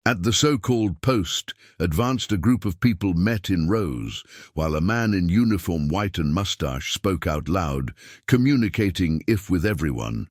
At the so-called post, advanced a group of people met in rows, while a man in uniform, white and mustache, spoke out loud, communicating if with everyone.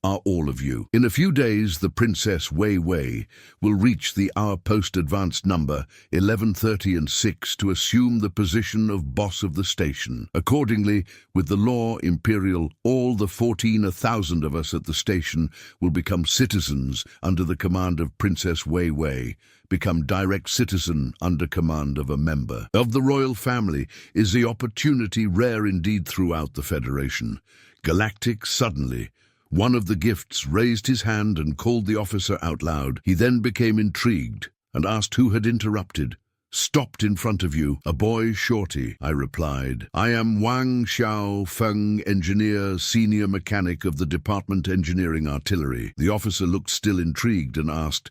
Are all of you. In a few days, the Princess Wei Wei will reach the hour post advanced number 1130 and 6 to assume the position of boss of the station. Accordingly, with the law imperial, all the 14,000 of us at the station will become citizens under the command of Princess Wei Wei, become direct citizen under command of a member of the royal family is the opportunity rare indeed throughout the Federation. Galactic suddenly. One of the gifts raised his hand and called the officer out loud. He then became intrigued and asked who had interrupted. Stopped in front of you, a boy shorty, I replied. I am Wang Xiao Feng, engineer, senior mechanic of the Department Engineering Artillery. The officer looked still intrigued and asked,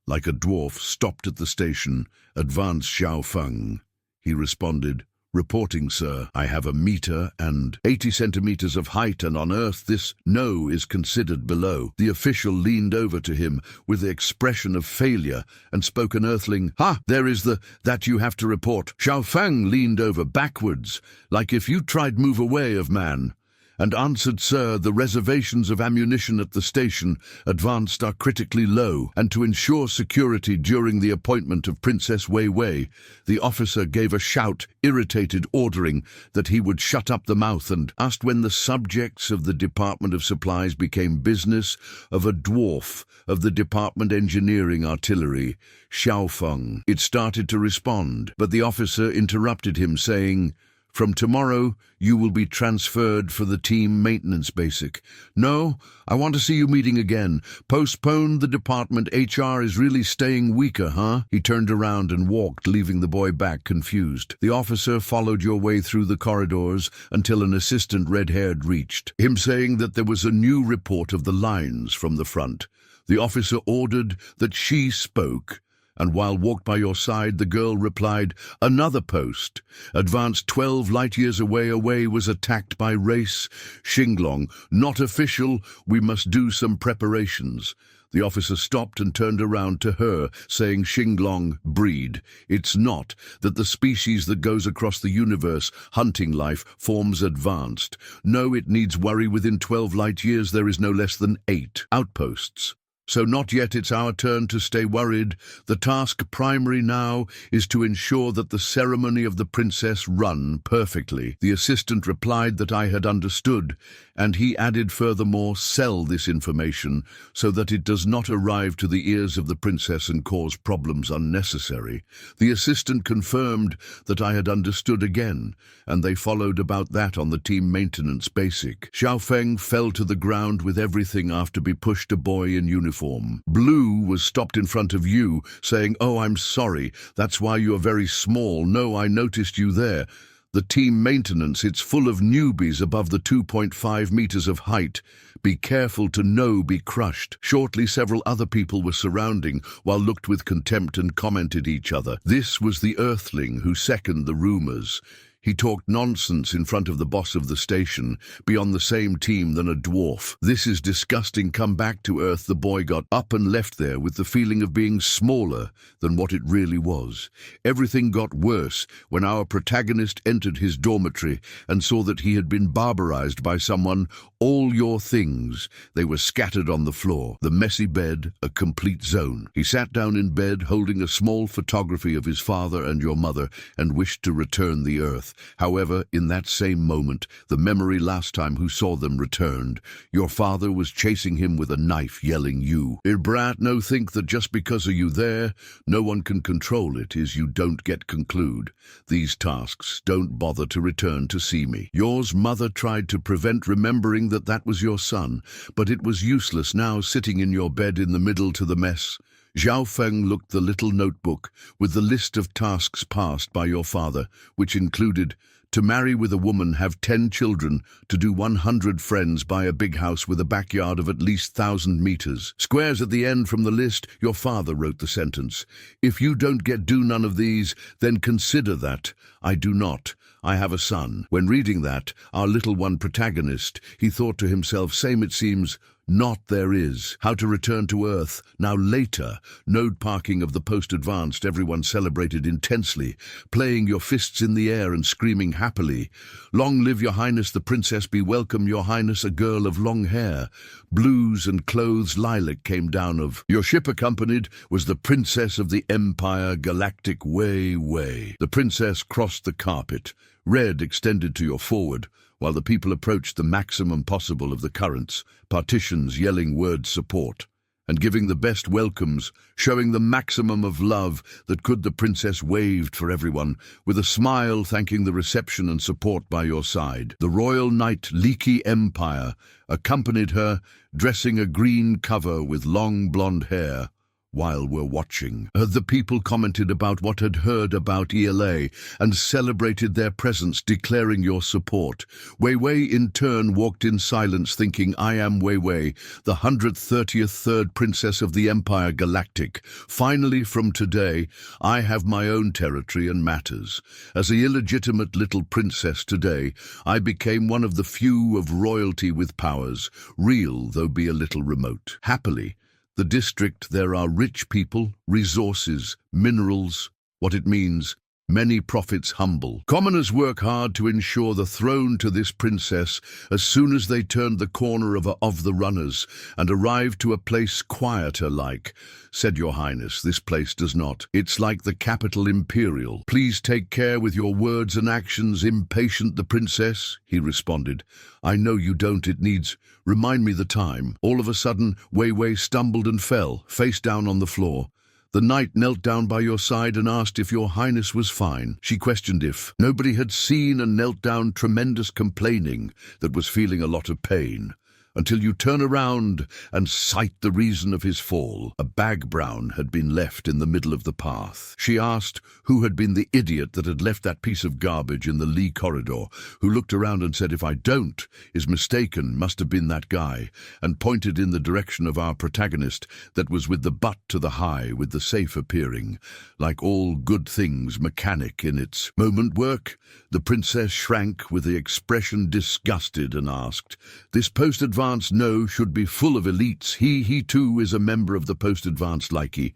like a dwarf stopped at the station, advanced Xiao Feng. He responded, reporting, sir. I have a meter and 80 centimeters of height, and on Earth this no is considered below. The official leaned over to him with the expression of failure and spoke an Earthling. There is that you have to report. Xiao Feng leaned over backwards, like if you tried move away of man, and answered, sir, the reservations of ammunition at the station advanced are critically low, and to ensure security during the appointment of Princess Wei Wei, the officer gave a shout, irritated, ordering that he would shut up the mouth, and asked when the subjects of the Department of Supplies became business of a dwarf of the Department Engineering Artillery, Xiao Feng. It started to respond, but the officer interrupted him, saying, from tomorrow, you will be transferred for the team maintenance basic. No, I want to see you meeting again. Postpone the department. HR is really staying weaker, huh? He turned around and walked, leaving the boy back confused. The officer followed your way through the corridors until an assistant red-haired reached him, saying that there was a new report of the lines from the front. The officer ordered that she spoke, and while walked by your side, the girl replied, another post, advanced 12 light-years away, was attacked by race. Xinglong, not official, we must do some preparations. The officer stopped and turned around to her, saying, Xinglong, breed. It's not that the species that goes across the universe, hunting life, forms advanced. No, it needs worry. Within 12 light-years, there is no less than 8 outposts. So not yet, it's our turn to stay worried. The task primary now is to ensure that the ceremony of the princess run perfectly. The assistant replied that I had understood, and he added furthermore, sell this information so that it does not arrive to the ears of the princess and cause problems unnecessary. The assistant confirmed that I had understood again, and they followed about that on the team maintenance basic. Xiao Feng fell to the ground with everything after be pushed a boy in uniform. Blue was stopped in front of you, saying, oh, I'm sorry, that's why you're very small. No, I noticed you there. The team maintenance, it's full of newbies above the 2.5 meters of height. Be careful to no be crushed. Shortly, several other people were surrounding, while looked with contempt and commented each other. This was the Earthling who seconded the rumors. He talked nonsense in front of the boss of the station, be on the same team than a dwarf. This is disgusting. Come back to Earth. The boy got up and left there with the feeling of being smaller than what it really was. Everything got worse when our protagonist entered his dormitory and saw that he had been barbarized by someone. All your things, they were scattered on the floor. The messy bed, a complete zone. He sat down in bed holding a small photography of his father and your mother and wished to return the Earth. However, in that same moment, the memory last time who saw them returned. Your father was chasing him with a knife, yelling, you. Brat, no think that just because are you there, no one can control it, is you don't get conclude. These tasks, don't bother to return to see me. Yours mother tried to prevent remembering that was your son, but it was useless now sitting in your bed in the middle to the mess. Xiao Feng looked the little notebook with the list of tasks passed by your father, which included to marry with a woman, have 10 children, to do 100 friends, buy a big house with a backyard of at least 1,000 meters. Squares at the end from the list, your father wrote the sentence. If you don't do none of these, then consider that. I do not. I have a son. When reading that, our little one protagonist, he thought to himself, same it seems, Not there is. How to return to Earth. Now later. Node parking of the post-advanced. Everyone celebrated intensely, playing your fists in the air and screaming happily. Long live your highness the princess, be welcome your highness a girl of long hair. Blues and clothes lilac came down of. Your ship accompanied was the princess of the Empire Galactic Wei Wei. The princess crossed the carpet. Red extended to your forward, while the people approached the maximum possible of the currents, partitions yelling word support, and giving the best welcomes, showing the maximum of love that could. The princess waved for everyone, with a smile thanking the reception and support by your side. The royal knight Leaky Empire accompanied her, dressing a green cover with long blonde hair. While we're watching, the people commented about what had heard about ELA and celebrated their presence, declaring your support. Wei Wei in turn walked in silence, thinking, I am Wei Wei, the 133rd princess of the Empire Galactic. Finally, from today, I have my own territory and matters. As the illegitimate little princess today, I became one of the few of royalty with powers, real though be a little remote. Happily, the district, there are rich people, resources, minerals. What it means, many prophets humble. Commoners work hard to ensure the throne to this princess as soon as they turned the corner of the runners and arrived to a place quieter like. Said your highness, this place does not. It's like the capital imperial. Please take care with your words and actions. Impatient the princess, he responded. I know you don't, it needs. Remind me the time. All of a sudden, Wei Wei stumbled and fell, face down on the floor. The knight knelt down by your side and asked if your highness was fine. She questioned if. Nobody had seen and knelt down, tremendous complaining that was feeling a lot of pain. Until you turn around and sight the reason of his fall. A bag brown had been left in the middle of the path. She asked who had been the idiot that had left that piece of garbage in the Lee corridor, who looked around and said, if I don't, is mistaken, must have been that guy, and pointed in the direction of our protagonist that was with the butt to the high, with the safe appearing. Like all good things, mechanic in its moment work. The princess shrank with the expression disgusted and asked, this post-advanced no should be full of elites. He too is a member of the post-advanced likey.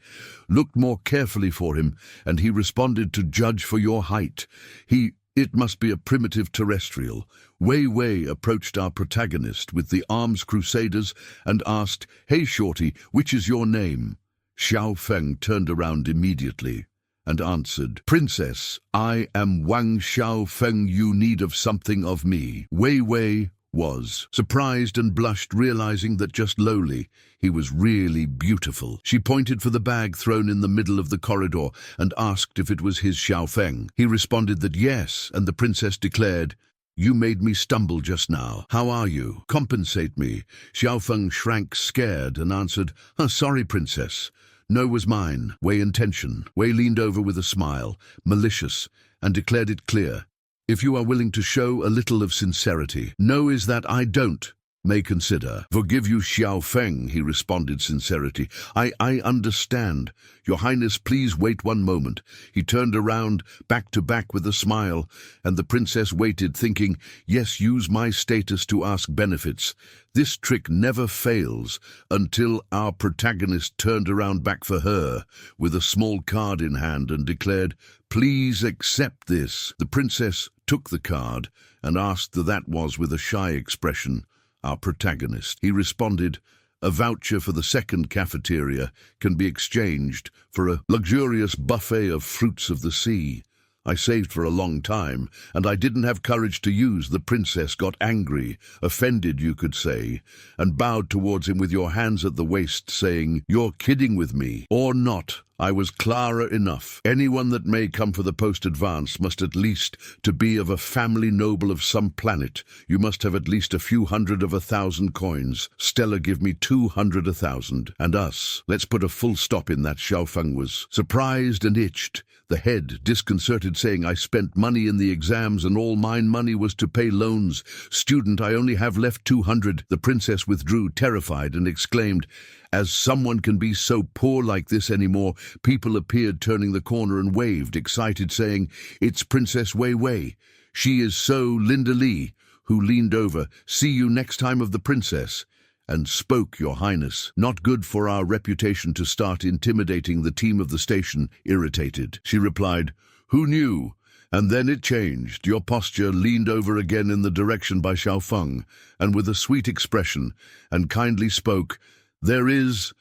Looked more carefully for him, and he responded to judge for your height. It must be a primitive terrestrial. Wei Wei approached our protagonist with the arms crusaders and asked, hey shorty, which is your name? Xiao Feng turned around immediately and answered, Princess, I am Wang Xiao Feng, you need of something of me. Wei Wei was surprised and blushed, realizing that just lowly, he was really beautiful. She pointed for the bag thrown in the middle of the corridor and asked if it was his Xiao Feng. He responded that yes, and the princess declared, you made me stumble just now. How are you? Compensate me. Xiao Feng shrank scared and answered, sorry, princess. No was mine. Wei intention. Wei leaned over with a smile, malicious, and declared it clear. If you are willing to show a little of sincerity, no is that I don't, may consider. Forgive you, Xiao Feng, he responded, sincerity. I understand. Your highness, please wait one moment. He turned around, back to back with a smile, and the princess waited, thinking, yes, use my status to ask benefits. This trick never fails, until our protagonist turned around back for her, with a small card in hand, and declared, please accept this. The princess took the card and asked that was with a shy expression. Our protagonist. He responded, a voucher for the second cafeteria can be exchanged for a luxurious buffet of fruits of the sea. I saved for a long time, and I didn't have courage to use. The princess got angry, offended you could say, and bowed towards him with your hands at the waist, saying, you're kidding with me, or not. I was Clara enough. Anyone that may come for the post-advance must at least to be of a family noble of some planet. You must have at least a few hundred of 1,000 coins. Stella give me 200 1,000. And us. Let's put a full stop in that. Xiao Feng was surprised and itched. The head, disconcerted, saying, I spent money in the exams and all mine money was to pay loans. Student, I only have left 200. The princess withdrew, terrified, and exclaimed, as someone can be so poor like this anymore. People appeared, turning the corner, and waved, excited, saying, it's Princess Wei Wei. She is so Linda Lee, who leaned over, see you next time of the princess. and spoke, Your Highness. Not good for our reputation to start intimidating the team of the station, irritated. She replied, Who knew? And then it changed. Your posture leaned over again in the direction by Xiao Feng, and with a sweet expression, and kindly spoke, There is.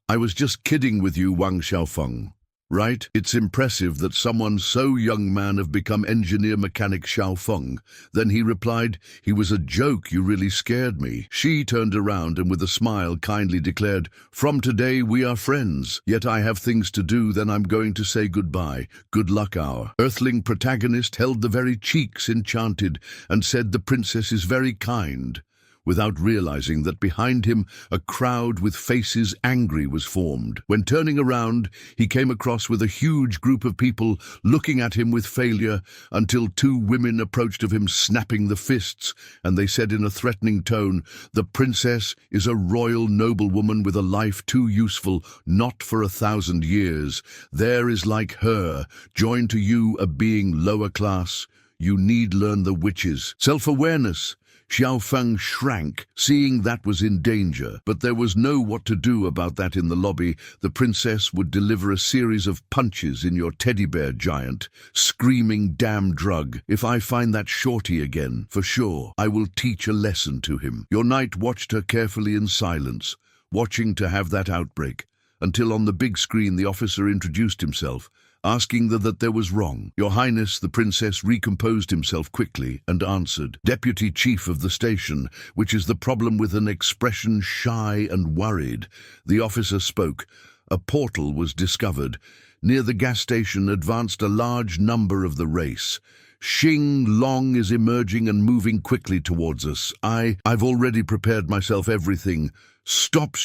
I was just kidding with you, Wang Xiao Feng. Right? It's impressive that someone so young man have become engineer mechanic Xiao Feng. Then he replied, He was a joke, you really scared me. She turned around and with a smile kindly declared, From today we are friends, yet I have things to do, then I'm going to say goodbye. Good luck, our Earthling protagonist held the very cheeks enchanted and said the princess is very kind, without realizing that behind him a crowd with faces angry was formed. When turning around, he came across with a huge group of people looking at him with failure until two women approached of him snapping the fists, and they said in a threatening tone, The princess is a royal noblewoman with a life too useful, not for 1,000 years. There is like her, joined to you a being lower class. You need learn the witches. Self-awareness. Xiao Feng shrank, seeing that was in danger, but there was no what to do about that in the lobby. The princess would deliver a series of punches in your teddy bear giant, screaming, Damn drug. If I find that shorty again, for sure, I will teach a lesson to him. Your knight watched her carefully in silence, watching to have that outbreak, until on the big screen the officer introduced himself, asking that there was wrong. Your Highness, the princess recomposed himself quickly and answered, Deputy Chief of the station, which is the problem with an expression shy and worried. The officer spoke. A portal was discovered. Near the gas station advanced a large number of the race. Xing Long is emerging and moving quickly towards us. I've already prepared myself everything. Stop,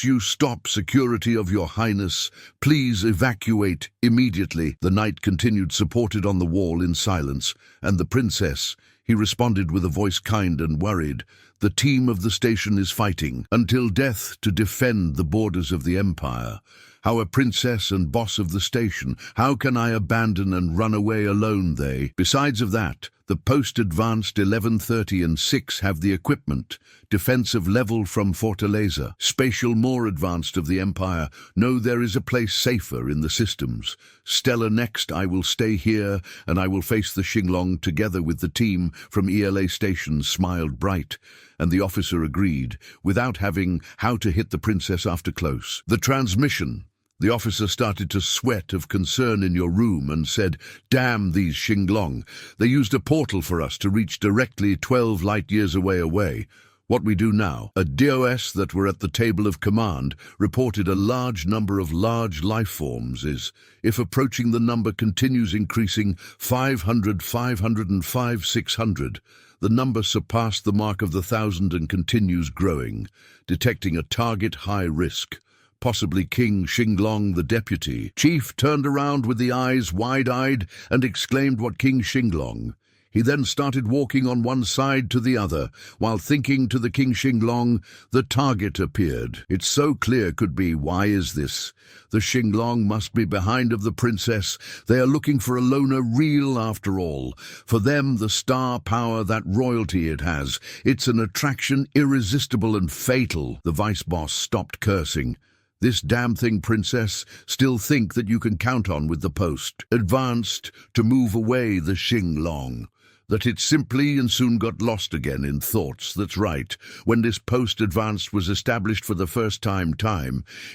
security of Your Highness. Please evacuate immediately. The knight continued supported on the wall in silence, and the princess, he responded with a voice kind and worried, The team of the station is fighting until death to defend the borders of the empire. How a princess and boss of the station, how can I abandon and run away alone they? Besides of that, the post-advanced 1130 and 6 have the equipment, defensive level from Fortaleza, spatial more advanced of the empire. No, there is a place safer in the systems. Stella next, I will stay here and I will face the Xinglong together with the team from ELA station, smiled bright. And the officer agreed, without having how to hit the princess after close. The transmission. The officer started to sweat of concern in your room and said, Damn these Xinglong. They used a portal for us to reach directly 12 light years away. What we do now? A DOS that were at the table of command reported a large number of large life forms is, if approaching the number continues increasing 500, 505, 600, the number surpassed the mark of the 1,000 and continues growing, detecting a target high risk. Possibly King Xinglong, the deputy. Chief turned around with the eyes wide-eyed and exclaimed, What King Xinglong? He then started walking on one side to the other, while thinking to the King Xinglong, the target appeared. It so clear could be, why is this? The Xinglong must be behind of the princess. They are looking for a loner real after all. For them, the star power, that royalty it has, it's an attraction irresistible and fatal. The vice boss stopped cursing. This damn thing, princess, still think that you can count on with the post. Advanced to move away the Xinglong. That it simply and soon got lost again in thoughts. That's right. When this post advanced was established for the first time,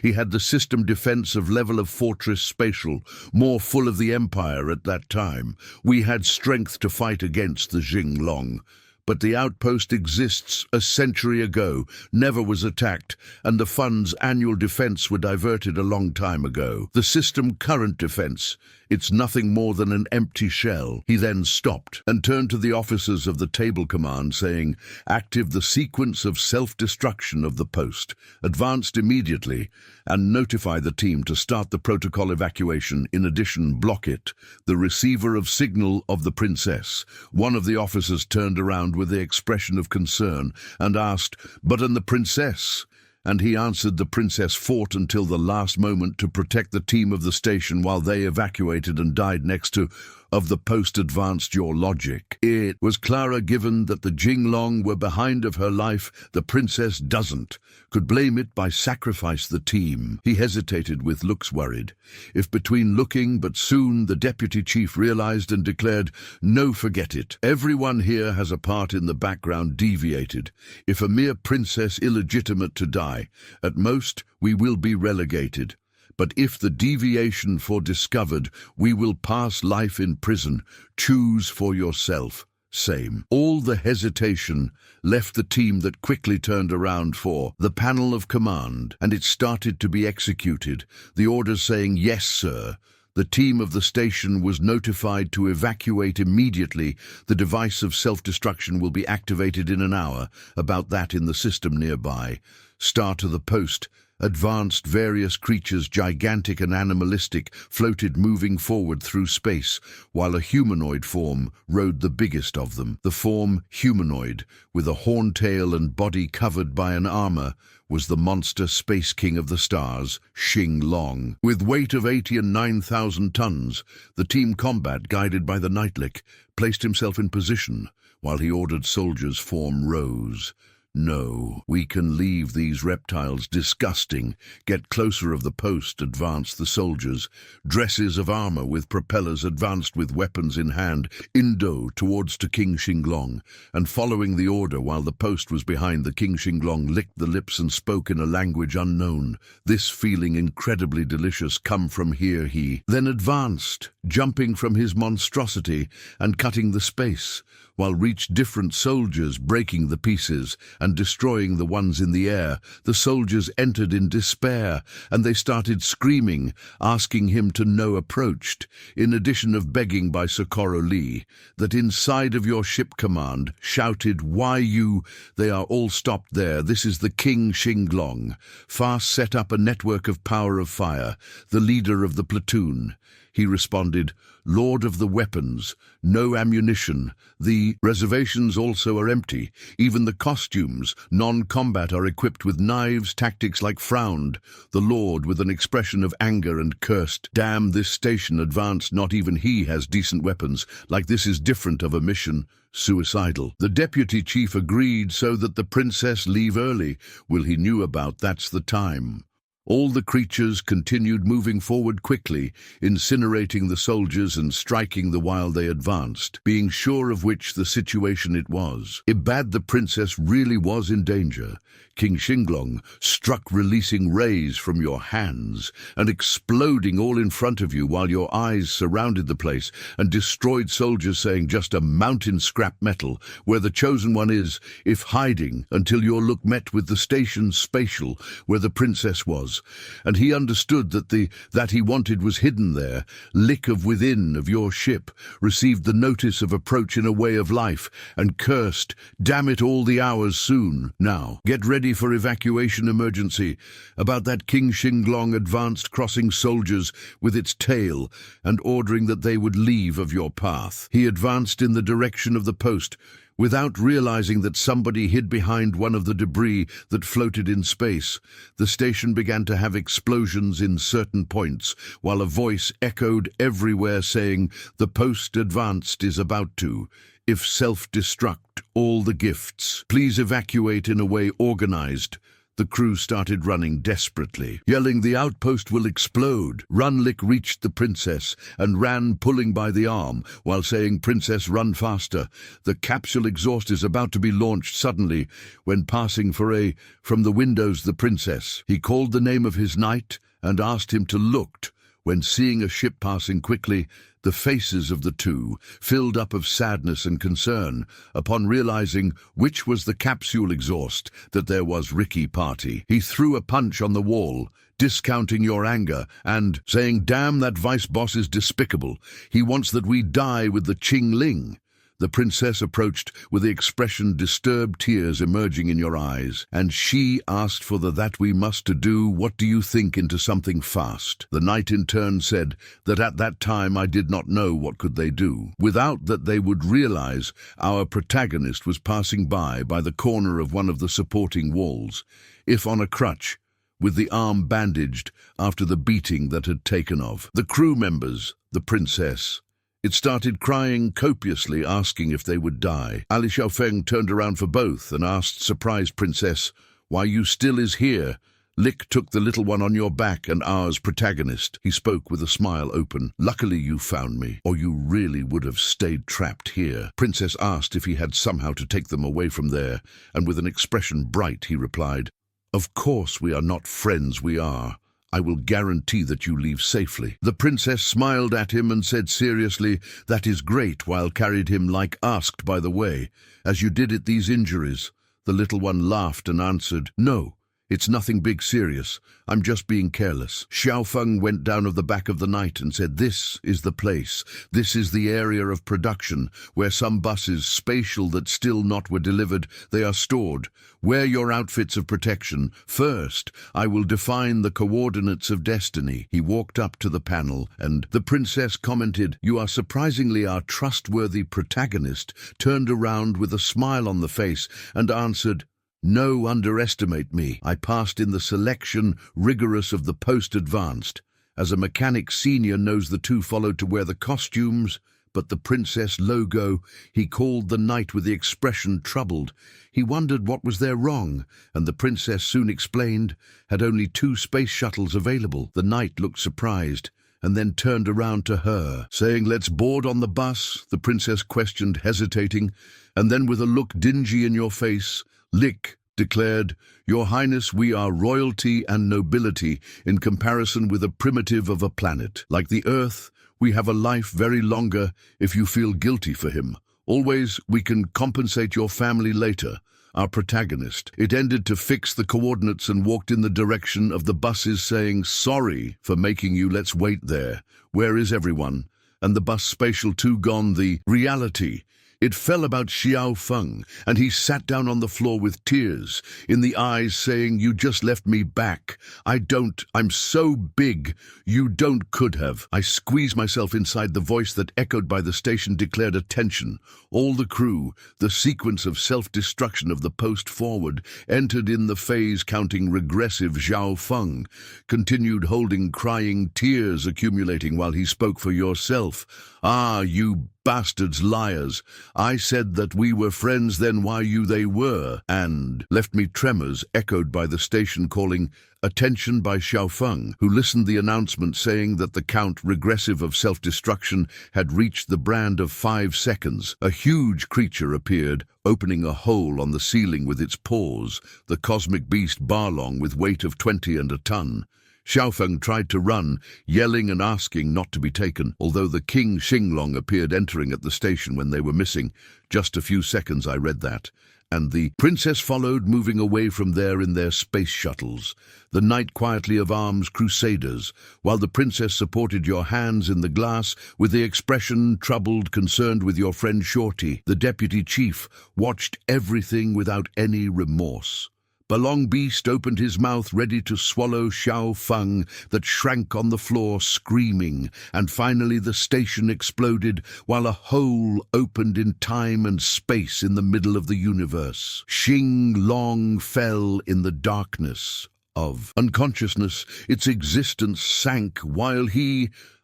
he had the system defense of level of fortress spatial, more full of the empire at that time. We had strength to fight against the Xinglong. But the outpost exists a century ago, never was attacked, and the fund's annual defense were diverted a long time ago. The system current defense, it's nothing more than an empty shell. He then stopped and turned to the officers of the table command, saying, Active the sequence of self-destruction of the post, advanced immediately, and notify the team to start the protocol evacuation. In addition, block it, the receiver of signal of the princess. One of the officers turned around with the expression of concern and asked, But and the princess? And he answered, The princess fought until the last moment to protect the team of the station while they evacuated and died next to... of the post advanced your logic. It was Clara given that the Jinglong were behind of her life, the princess doesn't. Could blame it by sacrifice the team. He hesitated with looks worried. If between looking, but soon the deputy chief realized and declared, no, forget it. Everyone here has a part in the background deviated. If a mere princess illegitimate to die, at most we will be relegated. But if the deviation for discovered, we will pass life in prison. Choose for yourself. Same. All the hesitation left the team that quickly turned around for the panel of command, and it started to be executed, the orders saying, yes, sir. The team of the station was notified to evacuate immediately. The device of self-destruction will be activated in an hour, about that in the system nearby. Star to the post. Advanced various creatures, gigantic and animalistic, floated moving forward through space, while a humanoid form rode the biggest of them. The form, humanoid, with a horntail and body covered by an armor, was the monster space king of the stars, Xing Long. With weight of 80 and 9,000 tons, the team combat, guided by the Nightlick, placed himself in position, while he ordered soldiers form rows. No, we can leave these reptiles disgusting. Get closer of the post, advanced the soldiers. Dresses of armor with propellers advanced with weapons in hand, Indo towards to King Xinglong, and following the order while the post was behind the King Xinglong licked the lips and spoke in a language unknown. This feeling incredibly delicious come from here he then advanced, jumping from his monstrosity and cutting the space, while reached different soldiers breaking the pieces and destroying the ones in the air. The soldiers entered in despair, and they started screaming, asking him to no approached, in addition of begging by Socorro Lee, that inside of your ship command, shouted, why you? They are all stopped there. This is the King Xinglong. Fast set up a network of power of fire, the leader of the platoon. He responded, Lord of the weapons, no ammunition. The reservations also are empty. Even the costumes, non-combat, are equipped with knives, tactics like frowned. The Lord, with an expression of anger and cursed, damn this station advanced, not even he has decent weapons, like this is different of a mission. Suicidal. The deputy chief agreed so that the princess leave early. Will he knew about that's the time. All the creatures continued moving forward quickly, incinerating the soldiers and striking the while they advanced, being sure of which the situation it was. Ibad, the princess, really was in danger. King Xinglong struck, releasing rays from your hands and exploding all in front of you while your eyes surrounded the place and destroyed soldiers, saying just a mountain scrap metal where the chosen one is, if hiding until your look met with the station's spatial where the princess was. And he understood that he wanted was hidden there. Lick of within of your ship received the notice of approach in a way of life and cursed, damn it, all the hours soon. Now, get ready for evacuation emergency. About that King Xinglong advanced, crossing soldiers with its tail and ordering that they would leave of your path. He advanced in the direction of the post, without realizing that somebody hid behind one of the debris that floated in space. The station began to have explosions in certain points, while a voice echoed everywhere saying, the post advanced is about to. If self-destruct all the gifts, please evacuate in a way organized. The crew started running desperately, yelling, the outpost will explode. Runlick reached the princess and ran, pulling by the arm, while saying, Princess, run faster. The capsule exhaust is about to be launched. Suddenly, when passing from the windows the princess, he called the name of his knight and asked him to look. When seeing a ship passing quickly, the faces of the two filled up of sadness and concern upon realizing which was the capsule exhaust, that there was Ricky party. He threw a punch on the wall, discounting your anger and saying, damn, that vice boss is despicable. He wants that we die with the Qing Ling. The princess approached with the expression, disturbed tears emerging in your eyes, and she asked for that we must to do, what do you think, into something fast. The knight in turn said that at that time I did not know what could they do. Without that they would realize our protagonist was passing by the corner of one of the supporting walls, if on a crutch, with the arm bandaged after the beating that had taken of. The crew members, the princess, It started crying copiously, asking if they would die. Wang Xiao Feng turned around for both and asked surprised Princess, "Why you still is here? Lick took the little one on your back and ours protagonist." He spoke with a smile open. "Luckily you found me, or you really would have stayed trapped here." Princess asked if he had somehow to take them away from there, and with an expression bright he replied, "Of course we are not friends, we are. I will guarantee that you leave safely." The princess smiled at him and said seriously, "That is great," while carried him like asked by the way, "As you did it these injuries." The little one laughed and answered, "No, it's nothing big serious. I'm just being careless." Xiao Feng went down of the back of the night and said, "This is the place. This is the area of production, where some buses, spatial that still not were delivered, they are stored. Wear your outfits of protection. First, I will define the coordinates of destiny." He walked up to the panel, and the princess commented, "You are surprisingly our trustworthy protagonist," turned around with a smile on the face and answered, "No, underestimate me. I passed in the selection rigorous of the post-advanced. As a mechanic senior knows the two followed to wear the costumes, but the princess logo," he called the knight with the expression troubled. He wondered what was there wrong, and the princess soon explained, had only 2 space shuttles available. The knight looked surprised, and then turned around to her, saying, "Let's board on the bus?" The princess questioned, hesitating, and then with a look dingy in your face, Lick declared, "Your Highness, we are royalty and nobility in comparison with a primitive of a planet. Like the Earth, we have a life very longer if you feel guilty for him. Always, we can compensate your family later." Our protagonist. It ended to fix the coordinates and walked in the direction of the buses saying, "Sorry for making you, let's wait there. Where is everyone?" And the bus spatial 2 gone, the reality. It fell about Xiao Feng, and he sat down on the floor with tears in the eyes, saying, "You just left me back. I'm so big. You could have." I squeezed myself inside. The voice that echoed by the station declared, "Attention, all the crew. The sequence of self-destruction of the post forward entered in the phase counting regressive." Xiao Feng continued, holding crying, tears accumulating while he spoke, "For yourself. Ah, you bastards, liars. I said that we were friends, then why they were, and left me." Tremors echoed by the station calling, "Attention," by Xiao Feng, who listened the announcement saying that the count regressive of self-destruction had reached the brand of 5 seconds. A huge creature appeared, opening a hole on the ceiling with its paws, the cosmic beast Barlong with weight of 20 and a ton. Xiao Feng tried to run, yelling and asking not to be taken, although the King Xinglong appeared entering at the station when they were missing. Just a few seconds, I read that. And the princess followed, moving away from there in their space shuttles. The knight quietly of arms crusaders, while the princess supported your hands in the glass with the expression troubled, concerned with your friend Shorty. The deputy chief watched everything without any remorse. Balong Beast opened his mouth ready to swallow Xiao Feng that shrank on the floor screaming, and finally the station exploded while a hole opened in time and space in the middle of the universe. Xing Long fell in the darkness of unconsciousness. Its existence sank while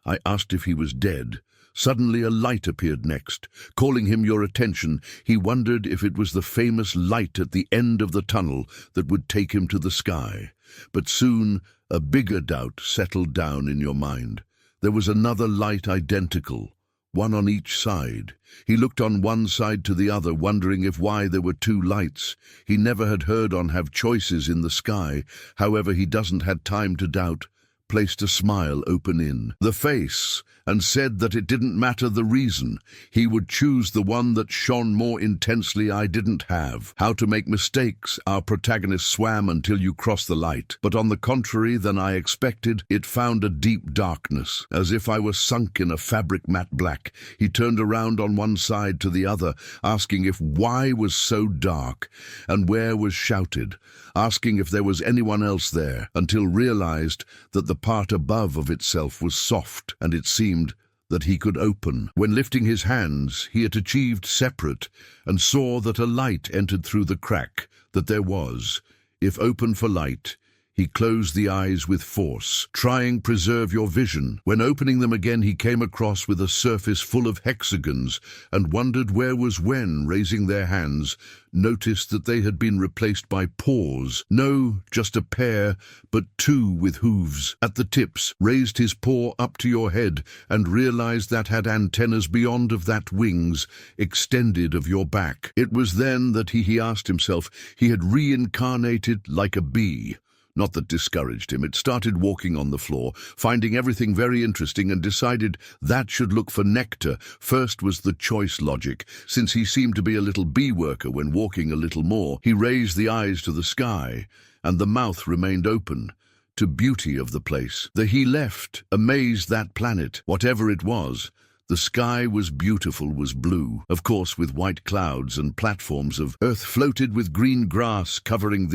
I asked if he was dead. Suddenly a light appeared next, calling him your attention. He wondered if it was the famous light at the end of the tunnel that would take him to the sky. But soon a bigger doubt settled down in your mind. There was another light identical, one on each side. He looked on one side to the other, wondering why there were 2 lights. He never had heard on have choices in the sky. However, he doesn't had time to doubt. Placed a smile open in the face and said that it didn't matter the reason. He would choose the one that shone more intensely. I didn't have how to make mistakes. Our protagonist swam until you crossed the light, but on the contrary than I expected, it found a deep darkness, as if I was sunk in a fabric matte black. He turned around on one side to the other, asking why was so dark, and where was shouted, asking if there was anyone else there, until realized that the part above of itself was soft, and it seemed that he could open. When lifting his hands, he had achieved separate, and saw that a light entered through the crack, that there was, if open for light, He closed the eyes with force, trying preserve your vision. When opening them again, he came across with a surface full of hexagons and wondered where was Wen, raising their hands, noticed that they had been replaced by paws. No, just a pair, but two with hooves. At the tips, raised his paw up to your head and realized that had antennas beyond of that wings, extended of your back. It was then that he asked himself he had reincarnated like a bee. Not that discouraged him. It started walking on the floor, finding everything very interesting, and decided that should look for nectar. First was the choice logic. Since he seemed to be a little bee worker when walking a little more, he raised the eyes to the sky, and the mouth remained open, to beauty of the place. He left, amazed that planet, whatever it was. The sky was beautiful, was blue, of course, with white clouds and platforms of earth floated with green grass covering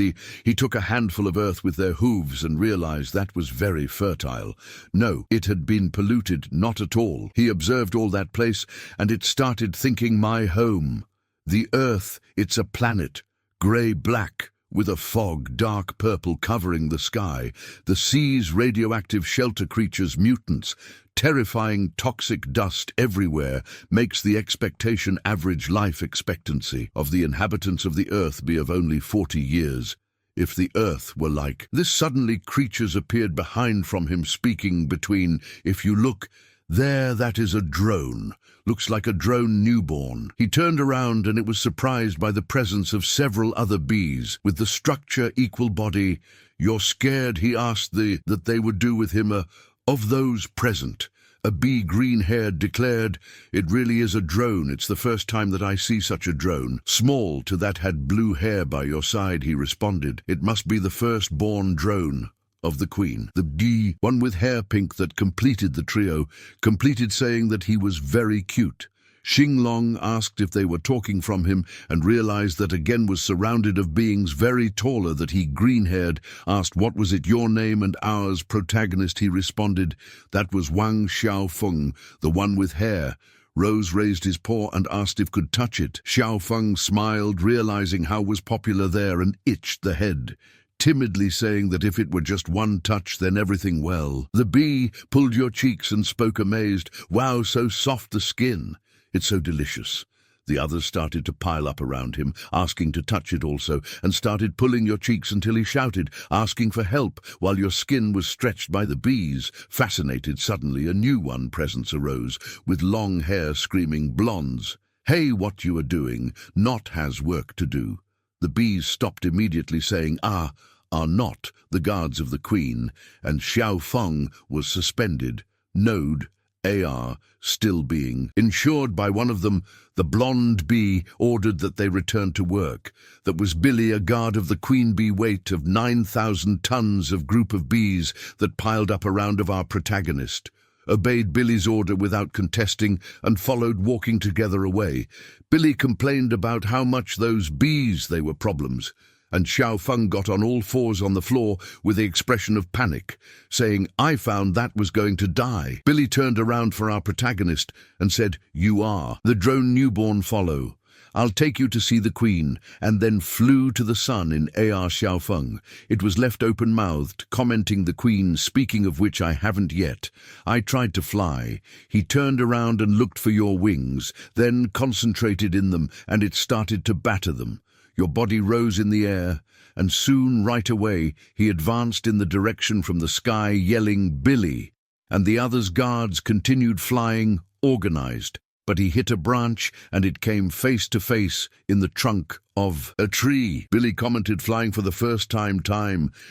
He took a handful of earth with their hooves and realized that was very fertile. No, it had been polluted, not at all. He observed all that place, and it started thinking, my home. The earth, it's a planet, grey-black, with a fog, dark purple, covering the sky. The seas, radioactive shelter creatures, mutants, terrifying toxic dust everywhere, makes the expectation average life expectancy of the inhabitants of the earth be of only 40 years. If the earth were like this, suddenly creatures appeared behind from him, speaking between. If you look, there, that is a drone. Looks like a drone newborn. He turned around and it was surprised by the presence of several other bees, with the structure equal body. You're scared, he asked that they would do with him of those present. A bee green-haired declared, it really is a drone. It's the first time that I see such a drone. Small to that had blue hair by your side, he responded. It must be the first-born drone of the queen. The bee, one with hair pink that completed the trio, completed saying that he was very cute. Xinglong asked if they were talking from him and realized that again was surrounded of beings very taller that he green-haired, asked what was it your name and ours protagonist. He responded that was Wang Xiao Feng, the one with hair. Rose raised his paw and asked if could touch it. Xiao Feng smiled, realizing how was popular there, and itched the head, timidly saying that if it were just one touch, then everything well. The bee pulled your cheeks and spoke amazed, wow, so soft the skin. It's so delicious. The others started to pile up around him, asking to touch it also, and started pulling your cheeks until he shouted, asking for help, while your skin was stretched by the bees. Fascinated, suddenly a new one presence arose, with long hair, screaming, blondes. Hey, what you are doing, not has work to do. The bees stopped immediately, saying, are not the guards of the queen, and Xiao Feng was suspended. Node, AR, still being insured by one of them. The blonde bee ordered that they return to work. That was Billy, a guard of the queen bee, weight of 9,000 tons of group of bees that piled up around of our protagonist. Obeyed Billy's order without contesting and followed, walking together away. Billy complained about how much those bees, they were problems. And Xiao Feng got on all fours on the floor with the expression of panic, saying, I found that was going to die. Billy turned around for our protagonist and said, you are. The drone newborn follow. I'll take you to see the queen, and then flew to the sun in AR Xiao Feng. It was left open-mouthed, commenting the queen, speaking of which I haven't yet. I tried to fly. He turned around and looked for your wings, then concentrated in them, and it started to batter them. Your body rose in the air, and soon, right away, he advanced in the direction from the sky, yelling, Billy, and the others' guards continued flying, organized. But he hit a branch, and it came face to face in the trunk of a tree. Billy commented, flying for the first time,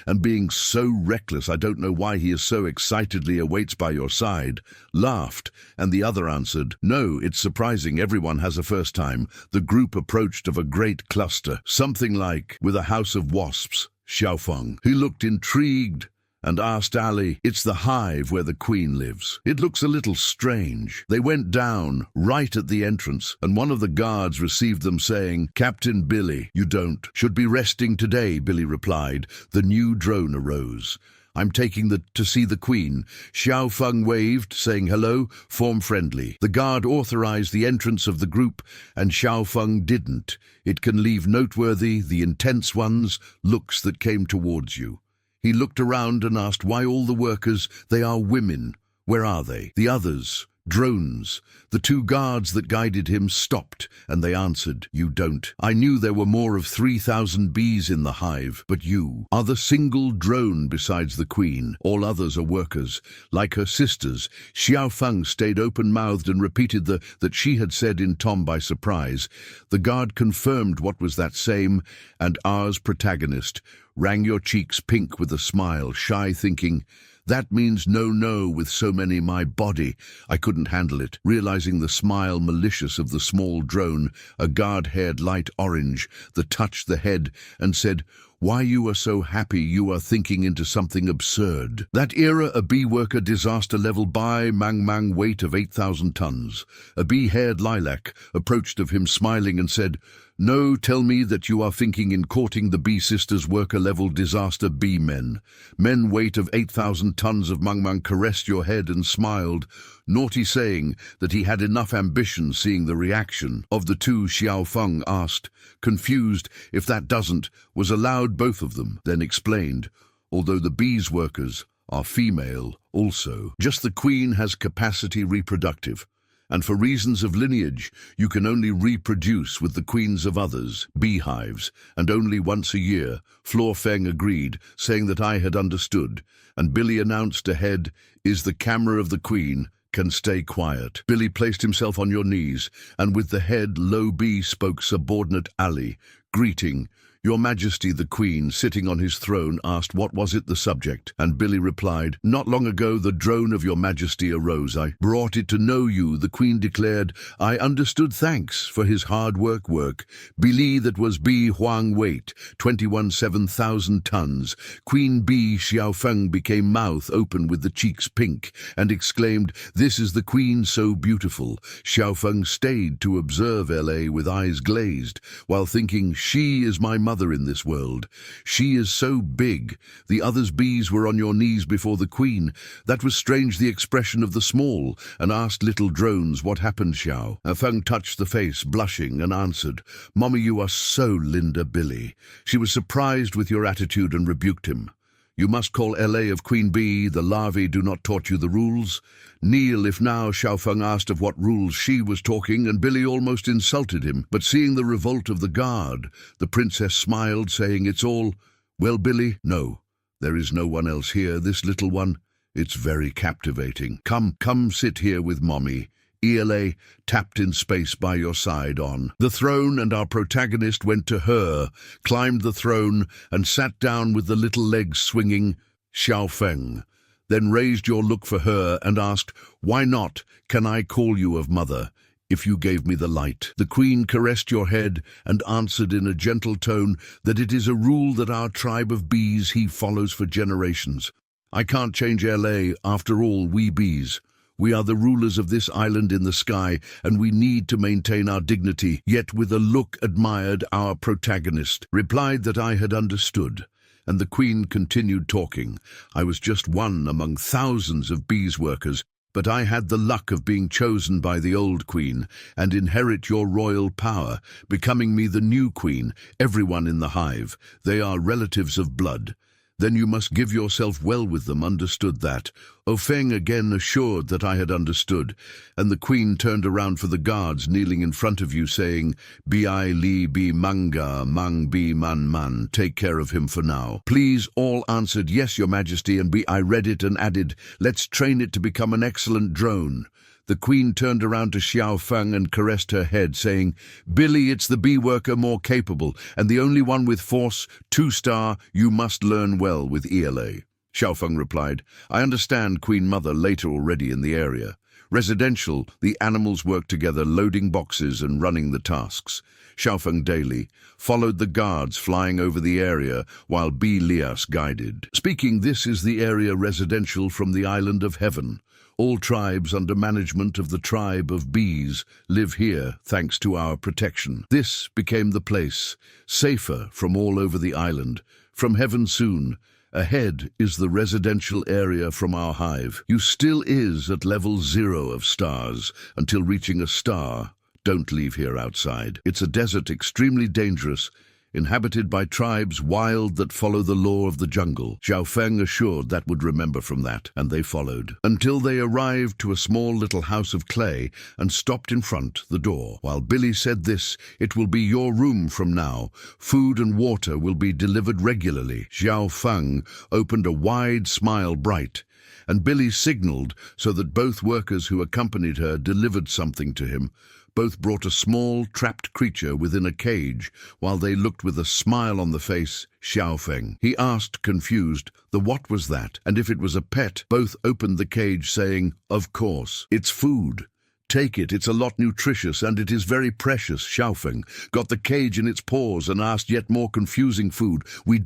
and being so reckless, I don't know why he is so excitedly awaits by your side, laughed, and the other answered, no, it's surprising, everyone has a first time. The group approached of a great cluster, something like with a house of wasps. Xiao Feng, he looked intrigued, and asked Ali, it's the hive where the queen lives. It looks a little strange. They went down, right at the entrance, and one of the guards received them saying, Captain Billy, you should be resting today, Billy replied. The new drone arose. I'm taking to see the queen. Xiao Feng waved, saying hello, form friendly. The guard authorized the entrance of the group, and Xiao Feng didn't. It can leave noteworthy the intense ones, looks that came towards you. He looked around and asked why all the workers, they are women. Where are they? The others, drones. The two guards that guided him stopped, and they answered, "You don't. I knew there were more of 3,000 bees in the hive, but you are the single drone besides the queen. All others are workers. Like her sisters, Xiao Feng stayed open-mouthed and repeated that she had said in Tom by surprise. The guard confirmed what was that same, and ours protagonist rang your cheeks pink with a smile, shy thinking, "That means no with so many my body." I couldn't handle it, realizing the smile malicious of the small drone, a guard-haired light orange, that touched the head and said, "Why you are so happy you are thinking into something absurd." That era a bee worker disaster level by Mang weight of 8,000 tons. A bee-haired lilac approached of him smiling and said, "No, tell me that you are thinking in courting the bee sisters worker level disaster bee men. Men weight of 8,000 tons of Mang caressed your head and smiled, naughty saying that he had enough ambition seeing the reaction of the two. Xiao Feng asked, confused if that doesn't, was allowed both of them, then explained, although the bees workers are female also. Just the queen has capacity reproductive. And for reasons of lineage, you can only reproduce with the queens of others, beehives, and only once a year. Floor Feng agreed, saying that I had understood, and Billy announced ahead, "Is the camera of the queen, can stay quiet." Billy placed himself on your knees, and with the head low bee spoke subordinate Ali, greeting, "Your Majesty the Queen," sitting on his throne, asked what was it the subject, and Billy replied, "Not long ago the drone of your Majesty arose. I brought it to know you." The Queen declared, "I understood, thanks for his hard work. Billy that was bee Huang weight, 7,000 tons. Queen bee Xiao Feng became mouth open with the cheeks pink, and exclaimed, 'This is the Queen so beautiful.' Xiao Feng stayed to observe LA with eyes glazed, while thinking, 'She is my mother in this world. She is so big.' The others bees were on your knees before the queen. That was strange, the expression of the small, and asked little drones what happened. Xiao Feng touched the face, blushing, and answered, 'Mommy, you are so Linda Billy.' She was surprised with your attitude and rebuked him. 'You must call LA of Queen Bee. The larvae do not taught you the rules.' Kneel if now. Xiao Feng asked of what rules she was talking, and Billy almost insulted him. But seeing the revolt of the guard, the princess smiled, saying, 'It's all, well, Billy, no. There is no one else here, this little one. It's very captivating. Come sit here with Mommy. ELA tapped in space by your side on the throne, and our protagonist went to her, climbed the throne, and sat down with the little legs swinging. Xiao Feng then raised your look for her and asked, 'Why not can I call you of mother, if you gave me the light?' The queen caressed your head and answered in a gentle tone that it is a rule that our tribe of bees he follows for generations. I can't change LA, after all, we bees. We are the rulers of this island in the sky, and we need to maintain our dignity." Yet with a look admired, our protagonist replied that I had understood, and the queen continued talking. "I was just one among thousands of bees workers, but I had the luck of being chosen by the old queen and inherit your royal power, becoming me the new queen. Everyone in the hive, they are relatives of blood. Then you must give yourself well with them. Understood that?" Feng again assured that I had understood, and the queen turned around for the guards kneeling in front of you, saying, "Bi li bi manga, mang bi man, take care of him for now." Please all answered, "Yes, your Majesty," and I read it and added, "Let's train it to become an excellent drone." The queen turned around to Xiao Feng and caressed her head, saying, "Billy, it's the bee worker more capable, and the only one with force, 2-star, you must learn well with ELA." Xiao Feng replied, "I understand, Queen Mother, later already in the area. Residential, the animals work together, loading boxes and running the tasks." Xiao Feng daily followed the guards flying over the area while Bee Lias guided. Speaking, this is the area residential from the island of heaven. All tribes under management of the tribe of bees live here thanks to our protection. This became the place, safer from all over the island. From heaven soon. Ahead is the residential area from our hive. You still is at level 0 of stars until reaching a star. Don't leave here outside. It's a desert, extremely dangerous. inhabited by tribes wild that follow the law of the jungle. Xiao Feng assured that would remember from that, and they followed, until they arrived to a small little house of clay and stopped in front the door. While Billy said this, "It will be your room from now. Food and water will be delivered regularly." Xiao Feng opened a wide smile bright, and Billy signaled so that both workers who accompanied her delivered something to him. Both brought a small, trapped creature within a cage, while they looked with a smile on the face Xiao Feng. He asked, confused, what was that? And if it was a pet, both opened the cage, saying, "Of course, it's food. Take it, it's a lot nutritious, and it is very precious." Xiao Feng got the cage in its paws and asked yet more confusing food. We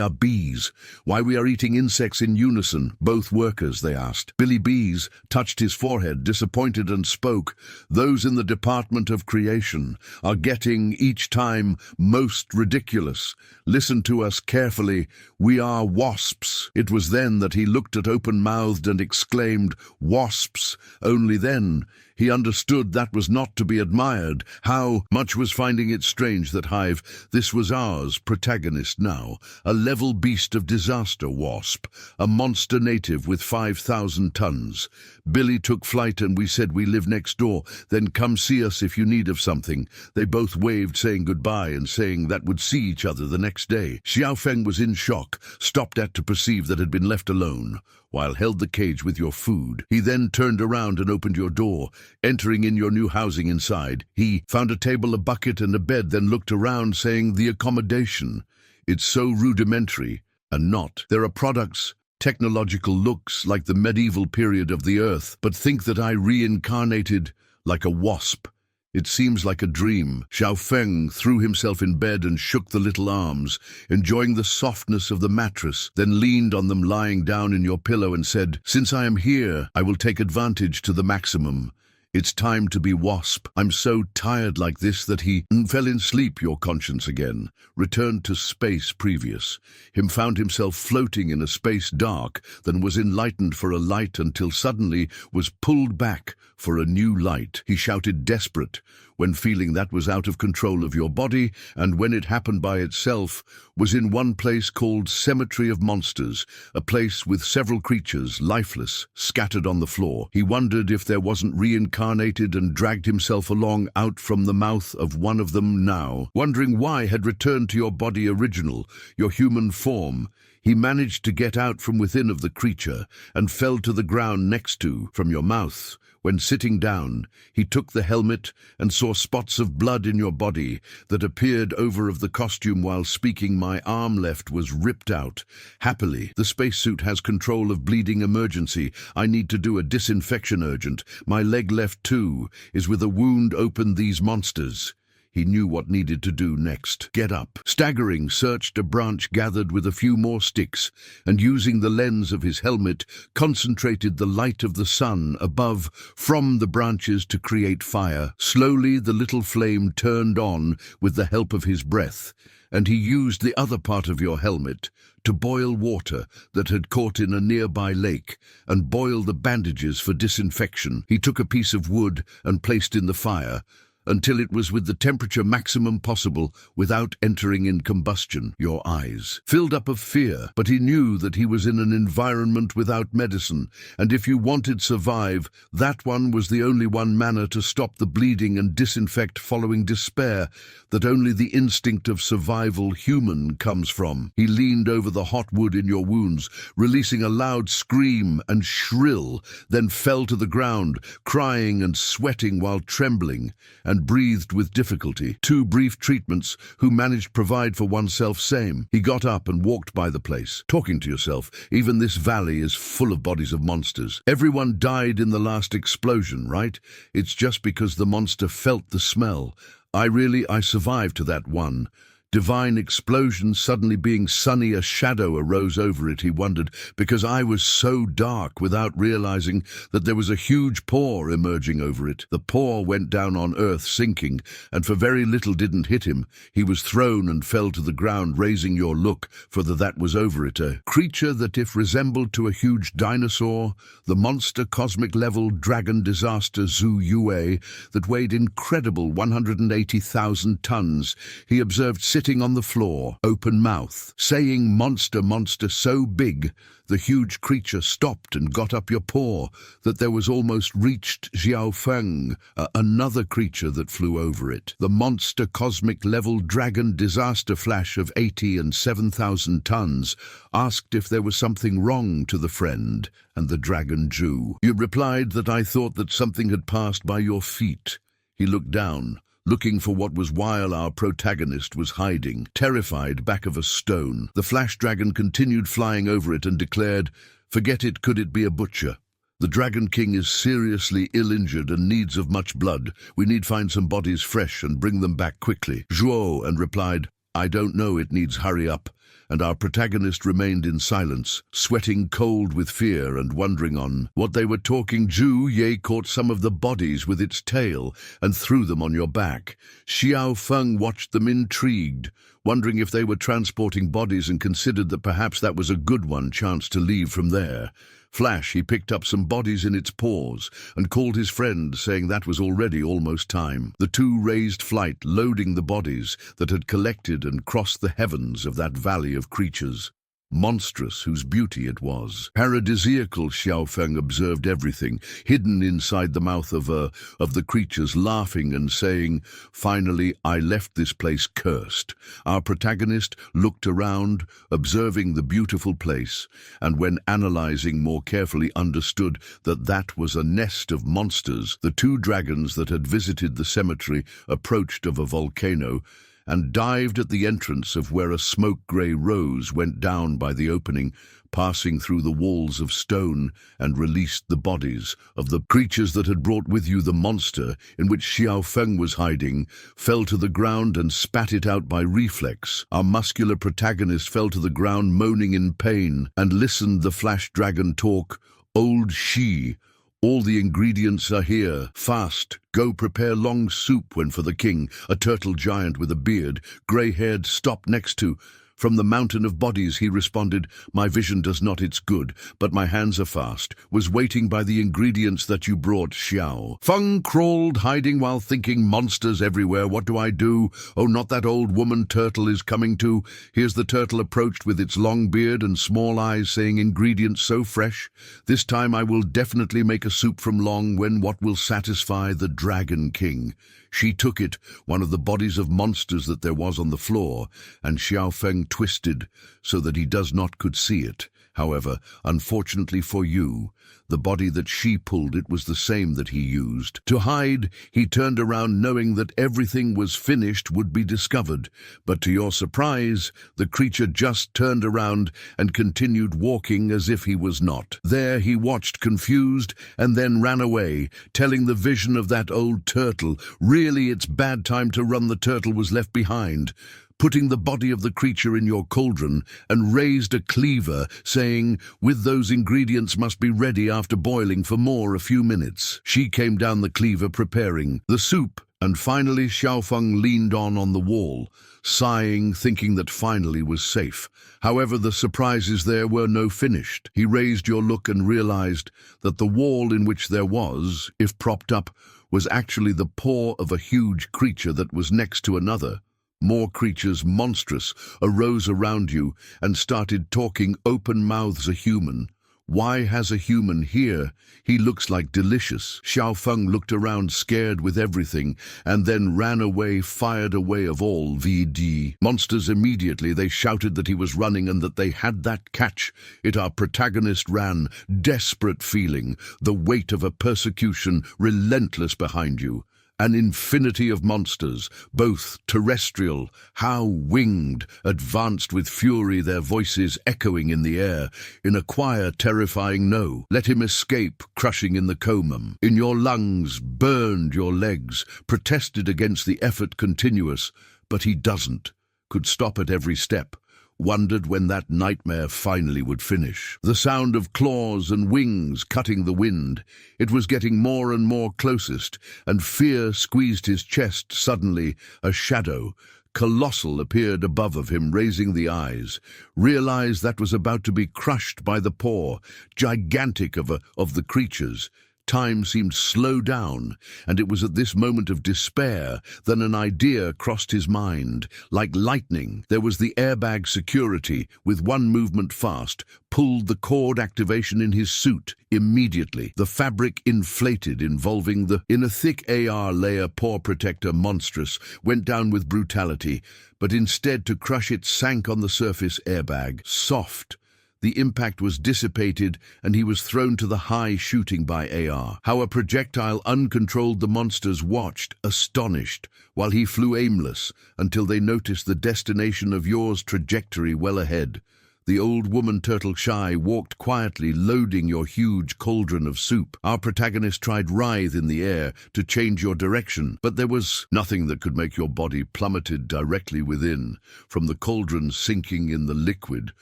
are bees. Why we are eating insects in unison, both workers, they asked. Billy Bees touched his forehead, disappointed, and spoke, "Those in the Department of Creation are getting, each time, most ridiculous. Listen to us carefully. We are wasps." It was then that he looked at open-mouthed and exclaimed, "Wasps!" Only then he understood that was not to be admired. How much was finding it strange that Hive, this was ours protagonist now, a level beast of disaster wasp, a monster native with 5,000 tons. Billy took flight and we said we live next door, then come see us if you need of something. They both waved, saying goodbye and saying that would see each other the next day. Xiao Feng was in shock, stopped at to perceive that had been left alone, while held the cage with your food. He then turned around and opened your door, entering in your new housing inside. He found a table, a bucket, and a bed, then looked around, saying, "The accommodation. It's so rudimentary and not. There are products, technological looks like the medieval period of the earth, but think that I reincarnated like a wasp. It seems like a dream." Xiao Feng threw himself in bed and shook the little arms, enjoying the softness of the mattress, then leaned on them lying down in your pillow and said, "Since I am here, I will take advantage to the maximum. It's time to be wasp. I'm so tired like this that he fell in sleep." Your conscience again returned to space previous. Him found himself floating in a space dark, then was enlightened for a light until suddenly was pulled back for a new light. He shouted desperate when feeling that was out of control of your body, and when it happened by itself, was in one place called Cemetery of Monsters, a place with several creatures, lifeless, scattered on the floor. He wondered if there wasn't reincarnated and dragged himself along out from the mouth of one of them now. Wondering why had returned to your body original, your human form, he managed to get out from within of the creature and fell to the ground next to, from your mouth. When sitting down, he took the helmet and saw spots of blood in your body that appeared over of the costume while speaking. "My arm left was ripped out. Happily, the spacesuit has control of bleeding emergency. I need to do a disinfection urgent. My leg left too is with a wound. Open these monsters." He knew what needed to do next. Get up. Staggering, searched a branch gathered with a few more sticks, and using the lens of his helmet, concentrated the light of the sun above from the branches to create fire. Slowly the little flame turned on with the help of his breath, and he used the other part of your helmet to boil water that had caught in a nearby lake and boil the bandages for disinfection. He took a piece of wood and placed in the fire, until it was with the temperature maximum possible without entering in combustion. Your eyes filled up of fear, but he knew that he was in an environment without medicine, and if you wanted survive, that one was the only one manner to stop the bleeding and disinfect following despair that only the instinct of survival human comes from. He leaned over the hot wood in your wounds, releasing a loud scream and shrill, then fell to the ground, crying and sweating while trembling, and breathed with difficulty. 2 brief treatments who managed provide for oneself same. He got up and walked by the place, talking to yourself. Even this valley is full of bodies of monsters. Everyone died in the last explosion, right? It's just because the monster felt the smell. I survived to that one. Divine explosion suddenly being sunny, a shadow arose over it. He wondered, because I was so dark without realizing that there was a huge paw emerging over it. The paw went down on earth, sinking, and for very little didn't hit him. He was thrown and fell to the ground, raising your look, for that was over it. A creature that if resembled to a huge dinosaur, the monster cosmic-level dragon disaster Zhu Yue that weighed incredible 180,000 tons. He observed sitting sitting on the floor, open mouth, saying, "Monster, monster, so big." The huge creature stopped and got up your paw, that there was almost reached Xiao Feng, another creature that flew over it. The monster cosmic-level dragon disaster flash of 80 and 7,000 tons asked if there was something wrong to the friend, and the dragon drew. You replied that I thought that something had passed by your feet. He looked down, looking for what was while our protagonist was hiding, terrified back of a stone. The flash dragon continued flying over it and declared, "Forget it, could it be a butcher? The Dragon King is seriously ill-injured and needs of much blood. We need find some bodies fresh and bring them back quickly." Zhuo and replied, "I don't know, it needs hurry up." And our protagonist remained in silence, sweating cold with fear and wondering on what they were talking. Zhu Ye caught some of the bodies with its tail and threw them on your back. Xiao Feng watched them intrigued, wondering if they were transporting bodies, and considered that perhaps that was a good chance to leave from there. Flash, he picked up some bodies in its paws and called his friend, saying that was already almost time. The two raised flight, loading the bodies that had collected and crossed the heavens of that valley of creatures. Monstrous whose beauty it was. Paradisiacal, Xiao Feng observed everything, hidden inside the mouth of the creatures, laughing and saying, "Finally, I left this place cursed." Our protagonist looked around, observing the beautiful place, and when analyzing more carefully understood that that was a nest of monsters. The two dragons that had visited the cemetery approached of a volcano, and dived at the entrance of where a smoke-grey rose went down by the opening, passing through the walls of stone, and released the bodies of the creatures that had brought with you. The monster, in which Xiao Feng was hiding, fell to the ground and spat it out by reflex. Our muscular protagonist fell to the ground moaning in pain, and listened the flash dragon talk, "Old Shi, all the ingredients are here. Fast, go prepare long soup." When for the king, a turtle giant with a beard, grey-haired, stopped next to. From the mountain of bodies he responded, "My vision does not its good, but my hands are fast. Was waiting by the ingredients that you brought." Xiao Feng crawled, hiding while thinking, "Monsters everywhere, what do I do? Oh, not that old woman turtle is coming too." Here's the turtle approached with its long beard and small eyes, saying, "Ingredients so fresh. This time I will definitely make a soup from long when what will satisfy the Dragon King." She took it, one of the bodies of monsters that there was on the floor, and Xiao Feng twisted so that he does not could see it. However, unfortunately for you, the body that she pulled, it was the same that he used. To hide, he turned around knowing that everything was finished would be discovered. But to your surprise, the creature just turned around and continued walking as if he was not. There he watched confused and then ran away, telling the vision of that old turtle, "Really, it's bad time to run." The turtle was left behind, putting the body of the creature in your cauldron, and raised a cleaver, saying, "With those ingredients must be ready after boiling for more a few minutes." She came down the cleaver preparing the soup, and finally Xiao Feng leaned on the wall, sighing, thinking that finally was safe. However, the surprises there were no finished. He raised your look and realized that the wall in which there was, if propped up, was actually the paw of a huge creature that was next to another. More creatures, monstrous, arose around you and started talking, open mouths. "A human. Why has a human here? He looks like delicious." Xiao Feng looked around, scared with everything, and then ran away, fired away of all VD monsters. Immediately they shouted that he was running and that they had that catch. Our protagonist ran, desperate, feeling the weight of a persecution relentless behind you. An infinity of monsters, both terrestrial, how winged, advanced with fury, their voices echoing in the air, in a choir terrifying no. Let him escape, crushing in the comum. In your lungs, burned your legs, protested against the effort continuous, but he doesn't, could stop at every step. Wondered when that nightmare finally would finish. The sound of claws and wings cutting the wind. It was getting more and more closest, and fear squeezed his chest. Suddenly, a shadow, colossal, appeared above of him, raising the eyes. Realized that was about to be crushed by the paw, gigantic of the creatures. Time seemed slow down, and it was at this moment of despair that an idea crossed his mind. Like lightning, there was the airbag security. With one movement fast, pulled the cord activation in his suit. Immediately, the fabric inflated, involving the in a thick AR layer pore protector monstrous, went down with brutality, but instead to crush it sank on the surface airbag. Soft. The impact was dissipated, and he was thrown to the high, shooting by AR. How a projectile uncontrolled the monsters watched, astonished, while he flew aimless, until they noticed the destination of yours trajectory well ahead. The old woman turtle shy walked quietly, loading your huge cauldron of soup. Our protagonist tried writhe in the air to change your direction, but there was nothing that could make your body plummeted directly within. From the cauldron sinking in the liquid,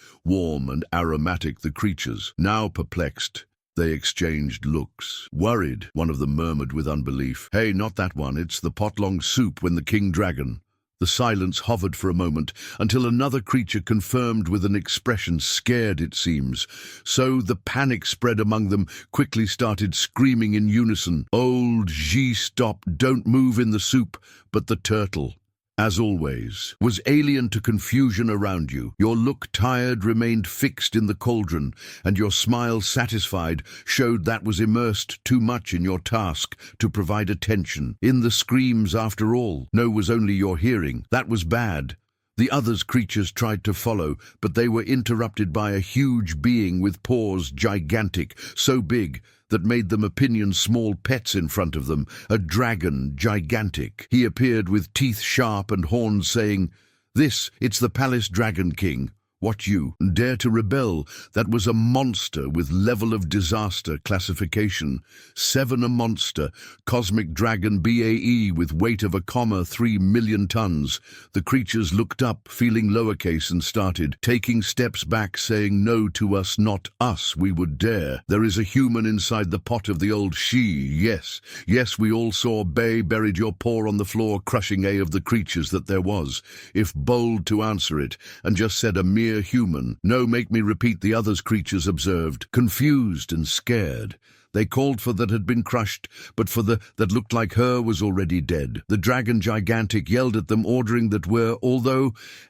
warm and aromatic, the creatures, now perplexed, they exchanged looks. Worried, one of them murmured with unbelief, "Hey, not that one, it's the pot-long soup when the king dragon." The silence hovered for a moment, until another creature confirmed with an expression scared, it seems. So the panic spread among them, quickly started screaming in unison. Old Ji, stop, don't move in the soup. But the turtle, as always, was alien to confusion around you. Your look, tired, remained fixed in the cauldron, and your smile, satisfied, showed that was immersed too much in your task to provide attention. In the screams, after all, no was only your hearing. That was bad. The others' creatures tried to follow, but they were interrupted by a huge being with paws gigantic, so big that made them opinion small pets in front of them, a dragon gigantic. He appeared with teeth sharp and horns, saying, it's the palace dragon king. What, you dare to rebel? That was a monster with level of disaster classification. 7 a monster, cosmic dragon BAE with weight of 3 million tons. The creatures looked up, feeling lowercase, and started taking steps back, saying, "No to us, not us, we would dare. There is a human inside the pot of the old she. Yes, we all saw Bay buried your paw on the floor, crushing a of the creatures that there was. If bold to answer it, and just said a mere human. No, make me repeat," the others' creatures observed, confused and scared. They called for that had been crushed, but for the that looked like her was already dead. The dragon gigantic yelled at them, ordering that were,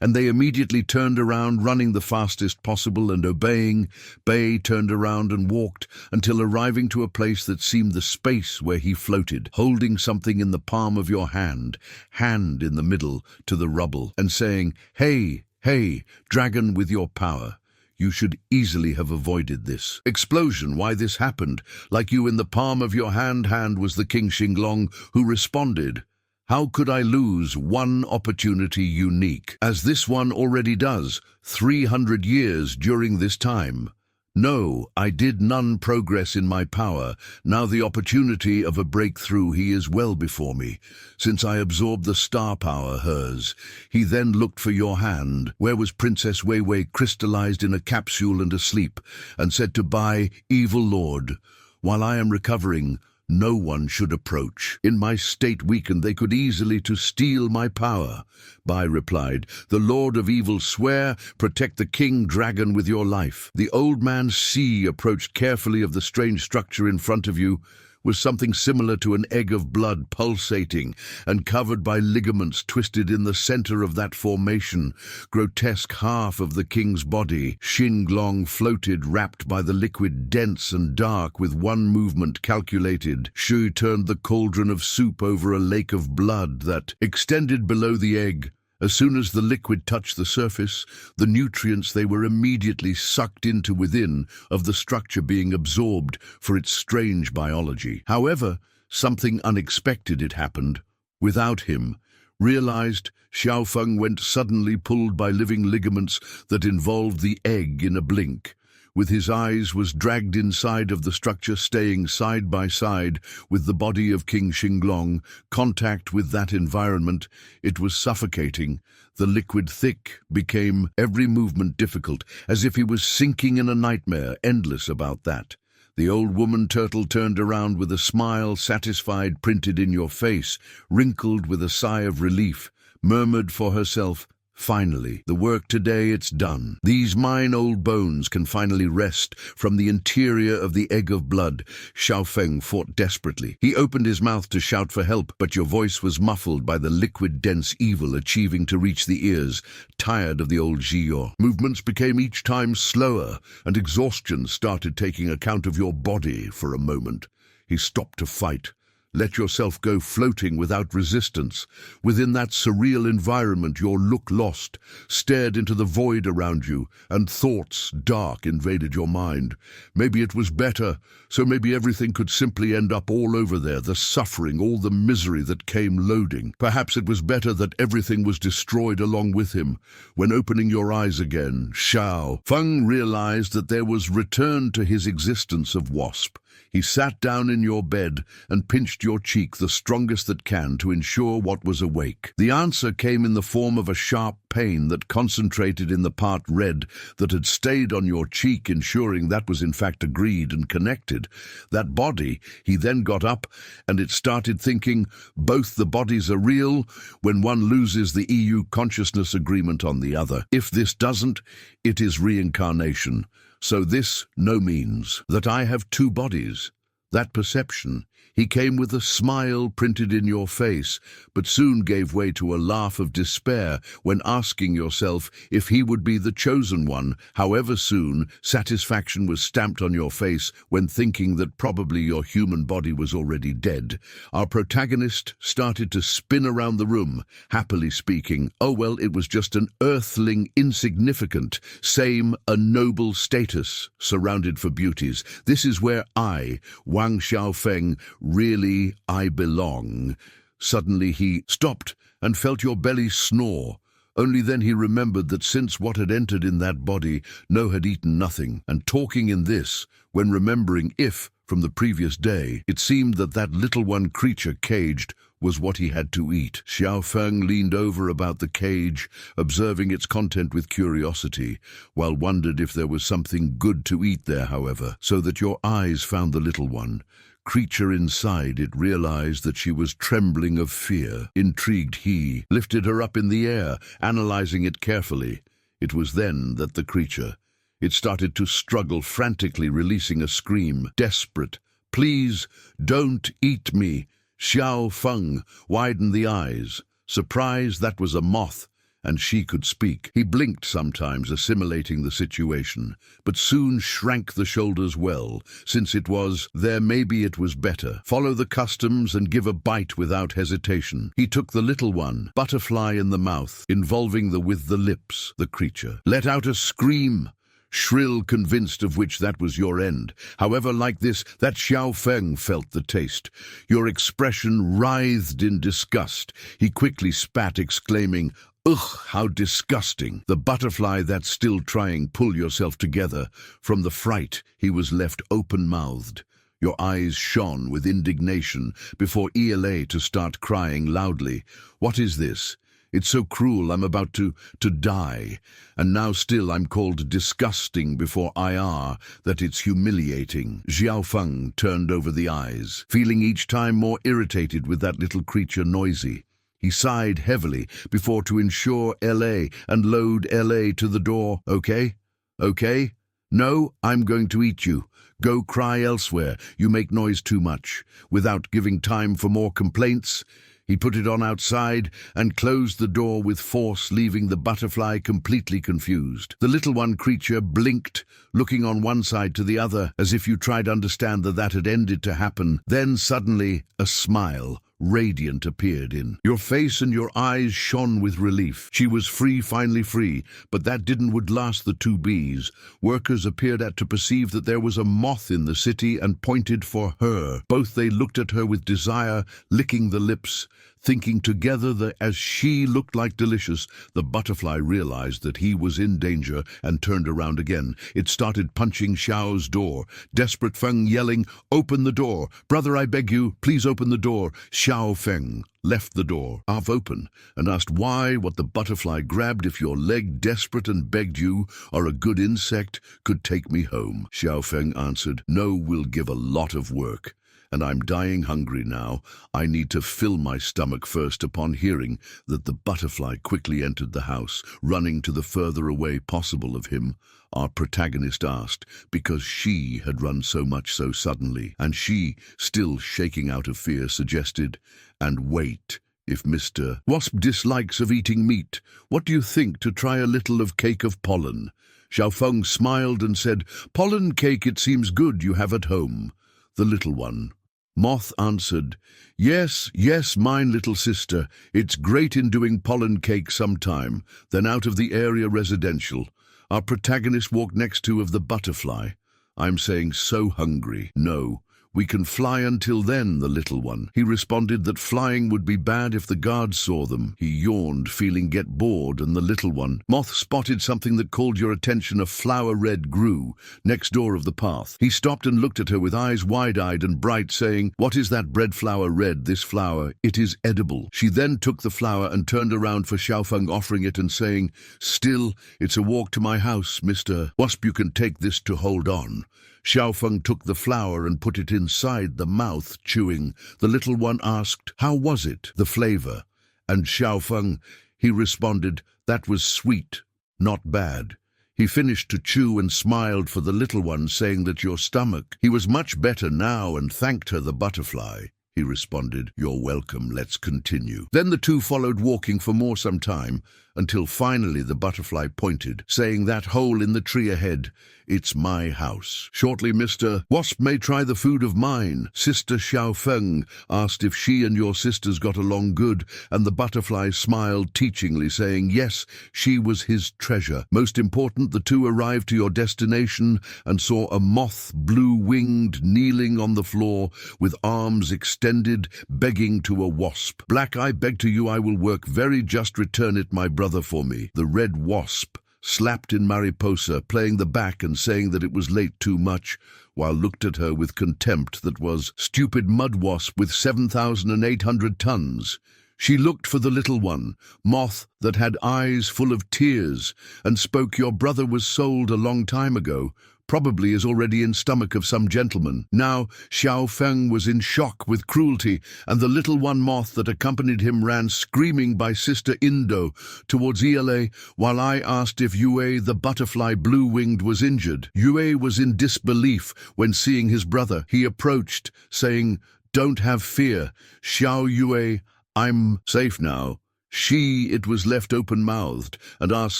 and they immediately turned around, running the fastest possible and obeying. Bay turned around and walked until arriving to a place that seemed the space where he floated, holding something in the palm of your hand in the middle to the rubble, and saying, Hey, dragon with your power. You should easily have avoided this. Explosion, why this happened. Like you in the palm of your hand was the King Xinglong, who responded, "How could I lose one opportunity unique, as this one already does, 300 years during this time? No, I did none progress in my power. Now the opportunity of a breakthrough he is well before me, since I absorbed the star power hers." He then looked for your hand, where was Princess Wei Wei crystallized in a capsule and asleep, and said to Bai, "Evil Lord, while I am recovering, no one should approach. In my state weakened, they could easily to steal my power." Bai replied, "The Lord of Evil swear, protect the King Dragon with your life." The old man C approached carefully of the strange structure in front of you. Was something similar to an egg of blood pulsating and covered by ligaments twisted in the center of that formation. Grotesque half of the king's body, Xinglong, floated, wrapped by the liquid, dense and dark, with one movement calculated. Shu turned the cauldron of soup over a lake of blood that extended below the egg. As soon as the liquid touched the surface, the nutrients they were immediately sucked into within of the structure, being absorbed for its strange biology. However, something unexpected had happened. Without him, realized, Xiao Feng went suddenly, pulled by living ligaments that involved the egg in a blink. With his eyes was dragged inside of the structure, staying side by side with the body of King Xinglong. Contact with that environment, it was suffocating. The liquid thick, became every movement difficult, as if he was sinking in a nightmare, endless about that. The old woman turtle turned around with a smile, satisfied, printed in your face, wrinkled with a sigh of relief, murmured for herself, Finally, the work today, it's done. These mine old bones can finally rest. From the interior of the egg of blood, Xiao Feng fought desperately. He opened his mouth to shout for help, but your voice was muffled by the liquid dense evil achieving to reach the ears. Tired of the old Zhiyo, movements became each time slower, and exhaustion started taking account of your body for a moment. He stopped to fight. Let yourself go floating without resistance. Within that surreal environment, your look lost, stared into the void around you, and thoughts dark invaded your mind. Maybe it was better, so maybe everything could simply end up all over there, the suffering, all the misery that came loading. Perhaps it was better that everything was destroyed along with him. When opening your eyes again, Xiao Feng realized that there was return to his existence of wasp. He sat down in your bed and pinched your cheek the strongest that can to ensure what was awake. The answer came in the form of a sharp pain that concentrated in the part red that had stayed on your cheek, ensuring that was in fact agreed and connected. That body, he then got up, and it started thinking, both the bodies are real when one loses the EU consciousness agreement on the other. If this doesn't, it is reincarnation. So this no means that I have two bodies. That perception, he came with a smile printed in your face, but soon gave way to a laugh of despair when asking yourself if he would be the chosen one. However soon, satisfaction was stamped on your face when thinking that probably your human body was already dead. Our protagonist started to spin around the room, happily speaking. Oh well, it was just an earthling, insignificant, same a noble status, surrounded for beauties. This is where I, Wang Xiao Feng, really I belong. Suddenly he stopped and felt your belly snore. Only then he remembered that since what had entered in that body, No had eaten nothing, and talking in this, when remembering if, from the previous day, it seemed that that little one creature caged was what he had to eat. Xiao Feng leaned over about the cage, observing its content with curiosity, while wondered if there was something good to eat there, however, so that your eyes found the little one. Creature inside it realized that she was trembling of fear. Intrigued, he lifted her up in the air, analyzing it carefully. It was then that the creature, it started to struggle frantically, releasing a scream, desperate. Please, don't eat me. Xiao Feng widened the eyes, surprised that was a moth, and she could speak. He blinked sometimes, assimilating the situation, but soon shrank the shoulders well, since it was there. Maybe it was better. Follow the customs and give a bite without hesitation. He took the little one, butterfly in the mouth, involving with the lips. The creature let out a scream, shrill, convinced of which that was your end. However, like this, that Xiao Feng felt the taste. Your expression writhed in disgust. He quickly spat, exclaiming, "Ugh, how disgusting!" The butterfly that's still trying, pull yourself together. From the fright, he was left open-mouthed. Your eyes shone with indignation before ELA to start crying loudly. What is this? It's so cruel, I'm about to die. And now still I'm called disgusting before IR, that it's humiliating. Xiao Feng turned over the eyes, feeling each time more irritated with that little creature noisy. He sighed heavily before to ensure LA and load LA to the door. Okay? Okay? No, I'm going to eat you. Go cry elsewhere. You make noise too much. Without giving time for more complaints, he put it on outside and closed the door with force, leaving the butterfly completely confused. The little one creature blinked, looking on one side to the other, as if you tried to understand that had ended to happen. Then suddenly a smile, radiant, appeared in your face, and your eyes shone with relief. She was free, finally free, but that would last the two bees. Workers appeared to perceive that there was a moth in the city and pointed for her. Both they looked at her with desire, licking the lips, thinking together that as she looked like delicious, the butterfly realized that he was in danger and turned around again. It started punching Xiao's door. Desperate Feng yelling, "Open the door! Brother, I beg you, please open the door!" Xiao Feng left the door half open and asked why. What the butterfly grabbed, "If your leg desperate and begged you, or a good insect, could take me home." Xiao Feng answered, "No will give a lot of work." and I'm dying hungry now. I need to fill my stomach first." Upon hearing that the butterfly quickly entered the house, running to the further away possible of him, our protagonist asked, because she had run so much so suddenly, and she, still shaking out of fear, suggested, "And wait, if Mr. Wasp dislikes of eating meat, what do you think to try a little of cake of pollen?" Xiao Feng smiled and said, "Pollen cake it seems good you have at home." The little one, Moth, answered, "Yes, yes, mine little sister, it's great in doing pollen cake sometime." Then out of the area residential, our protagonist walked next to of the butterfly. "I'm saying so hungry." "No, we can fly until then," the little one. He responded that flying would be bad if the guards saw them. He yawned, feeling get bored, and the little one, Moth, spotted something that called your attention. A flower red grew next door of the path. He stopped and looked at her with eyes wide-eyed and bright, saying, "What is that bread flower red? This flower, it is edible." She then took the flower and turned around for Xiao Feng, offering it and saying, "Still, it's a walk to my house, Mr. Wasp. You can take this to hold on." Xiao Feng took the flower and put it inside the mouth, chewing. The little one asked, "How was it, the flavor?" And Xiao Feng, he responded, "That was sweet, not bad." He finished to chew and smiled for the little one, saying that your stomach. He was much better now and thanked her. The butterfly, he responded, "You're welcome, let's continue." Then the two followed, walking for more some time, until finally the butterfly pointed, saying, "That hole in the tree ahead, it's my house. Shortly Mr. Wasp may try the food of mine." Sister Xiao Feng asked if she and your sisters got along good, and the butterfly smiled teachingly, saying yes, she was his treasure. Most important, the two arrived to your destination and saw a moth, blue-winged, kneeling on the floor with arms extended, begging to a wasp. "Black, I beg to you, I will work very just. Return it, my brother, for me." The red wasp slapped in Mariposa, playing the back and saying that it was late too much, while looked at her with contempt that was, "Stupid mud wasp with 7,800 tons." She looked for the little one, Moth, that had eyes full of tears, and spoke, "Your brother was sold a long time ago. Probably is already in stomach of some gentleman." Now Xiao Feng was in shock with cruelty, and the little one Moth that accompanied him ran screaming by Sister Indo towards Ele, while I asked if Yue the butterfly blue-winged was injured. Yue was in disbelief when seeing his brother. He approached, saying, "Don't have fear, Xiao Yue, I'm safe now." It was left open-mouthed and asked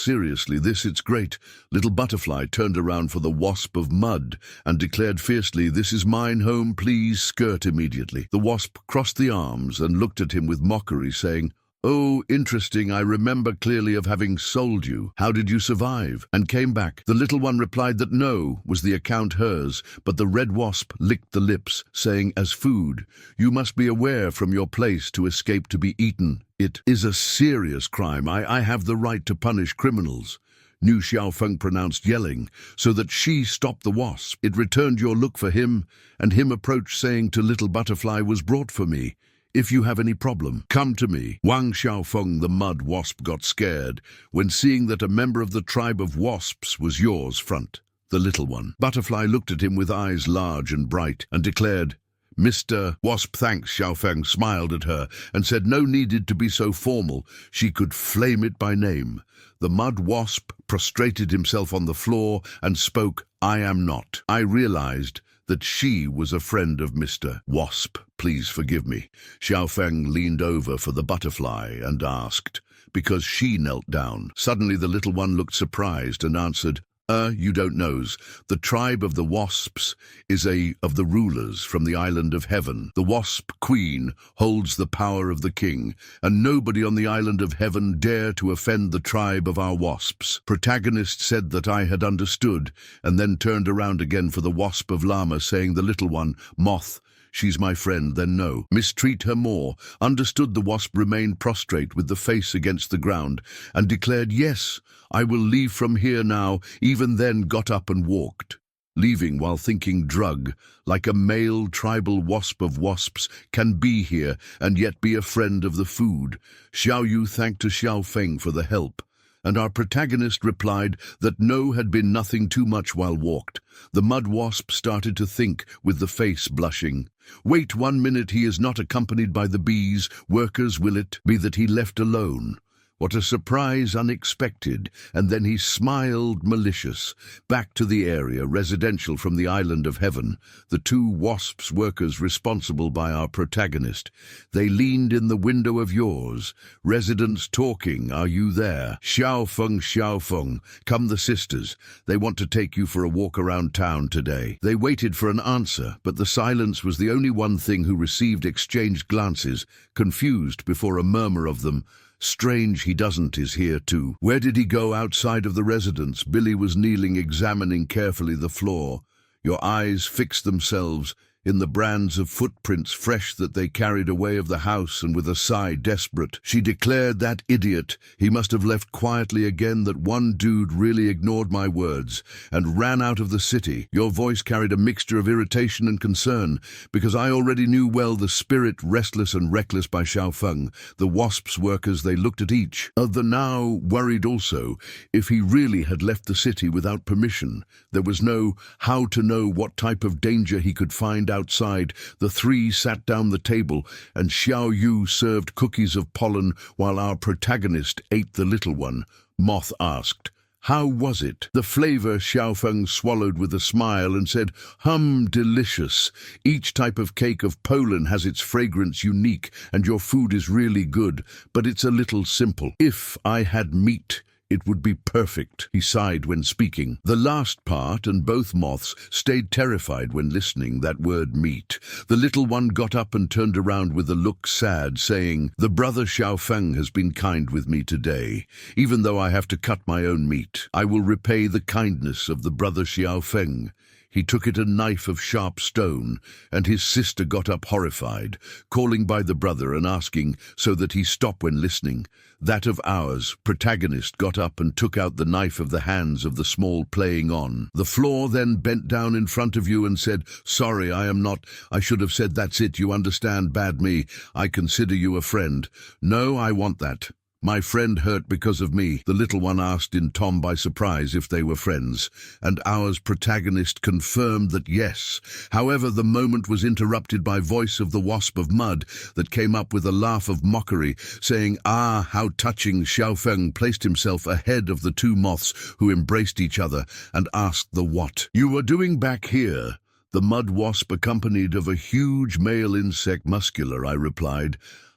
seriously, "This, it's great." Little butterfly turned around for the wasp of mud and declared fiercely, "This is mine home, please skirt immediately." The wasp crossed the arms and looked at him with mockery, saying, "Oh, interesting, I remember clearly of having sold you. How did you survive?" And came back. The little one replied that no, was the account hers, but the red wasp licked the lips, saying, "As food, you must be aware from your place to escape to be eaten. It is a serious crime. I have the right to punish criminals." New Xiao Feng pronounced, yelling, so that she stopped the wasp. It returned your look for him, and him approached, saying to little butterfly, "Was brought for me. If you have any problem, come to me." Wang Xiao Feng, the mud wasp, got scared when seeing that a member of the tribe of wasps was yours front, the little one. Butterfly looked at him with eyes large and bright and declared, "Mr. Wasp, thanks." Xiao Feng smiled at her and said no needed to be so formal. She could flame it by name. The mud wasp prostrated himself on the floor and spoke, "I am not." I realized that she was a friend of Mr. Wasp. "Please forgive me." Xiao Feng leaned over for the butterfly and asked, because she knelt down. Suddenly the little one looked surprised and answered, You don't knows. The tribe of the wasps is of the rulers from the island of heaven. The wasp queen holds the power of the king, and nobody on the island of heaven dare to offend the tribe of our wasps." Protagonist said that I had understood, and then turned around again for the wasp of llama, saying, "The little one, Moth, she's my friend, then no. Mistreat her more." Understood. The wasp remained prostrate with the face against the ground and declared, "Yes, I will leave from here now." Even then got up and walked, leaving while thinking, drug, like a male tribal wasp of wasps can be here and yet be a friend of the food. Xiao Yu thanked to Xiao Feng for the help, And our protagonist replied that no had been nothing too much while walked. The mud wasp started to think, with the face blushing. Wait 1 minute, he is not accompanied by the bees. Workers, will it be that he left alone? What a surprise, unexpected, and then he smiled malicious. Back to the area, residential from the island of heaven, the 2 wasps workers responsible by our protagonist. They leaned in the window of yours. Residents talking, are you there? Xiao Feng, come the sisters. They want to take you for a walk around town today. They waited for an answer, but the silence was the only one thing who received exchanged glances, confused before a murmur of them. Strange he doesn't is here too. Where did he go outside of the residence? Billy was kneeling, examining carefully the floor. Your eyes fixed themselves in the brands of footprints fresh that they carried away of the house, and with a sigh desperate, she declared, that idiot, he must have left quietly again. That one dude really ignored my words and ran out of the city. Your voice carried a mixture of irritation and concern, because I already knew well the spirit restless and reckless by Xiao Feng. The wasps workers, they looked at each other now, worried also, if he really had left the city without permission. There was no how to know what type of danger he could find outside. The 3 sat down the table, and Xiao Yu served cookies of pollen while our protagonist ate the little one. Moth asked, how was it? The flavor Xiao Feng swallowed with a smile and said, delicious. Each type of cake of pollen has its fragrance unique, and your food is really good, but it's a little simple. If I had meat, it would be perfect, he sighed when speaking. The last part, and both moths stayed terrified when listening that word meat. The little one got up and turned around with a look sad, saying, the brother Xiao Feng has been kind with me today. Even though I have to cut my own meat, I will repay the kindness of the brother Xiao Feng. He took it a knife of sharp stone, and his sister got up horrified, calling by the brother and asking so that he stop when listening. That of ours protagonist got up and took out the knife of the hands of the small playing on. The floor then bent down in front of you and said, sorry, I should have said that's it, you understand, bad me. I consider you a friend. No, I want that. My friend hurt because of me. The little one asked in Tom by surprise if they were friends, and ours protagonist confirmed that yes. However, the moment was interrupted by voice of the wasp of mud that came up with a laugh of mockery, saying, ah, how touching. Xiao Feng placed himself ahead of the 2 moths who embraced each other and asked the what you were doing back here. The mud wasp accompanied of a huge male insect muscular, I replied.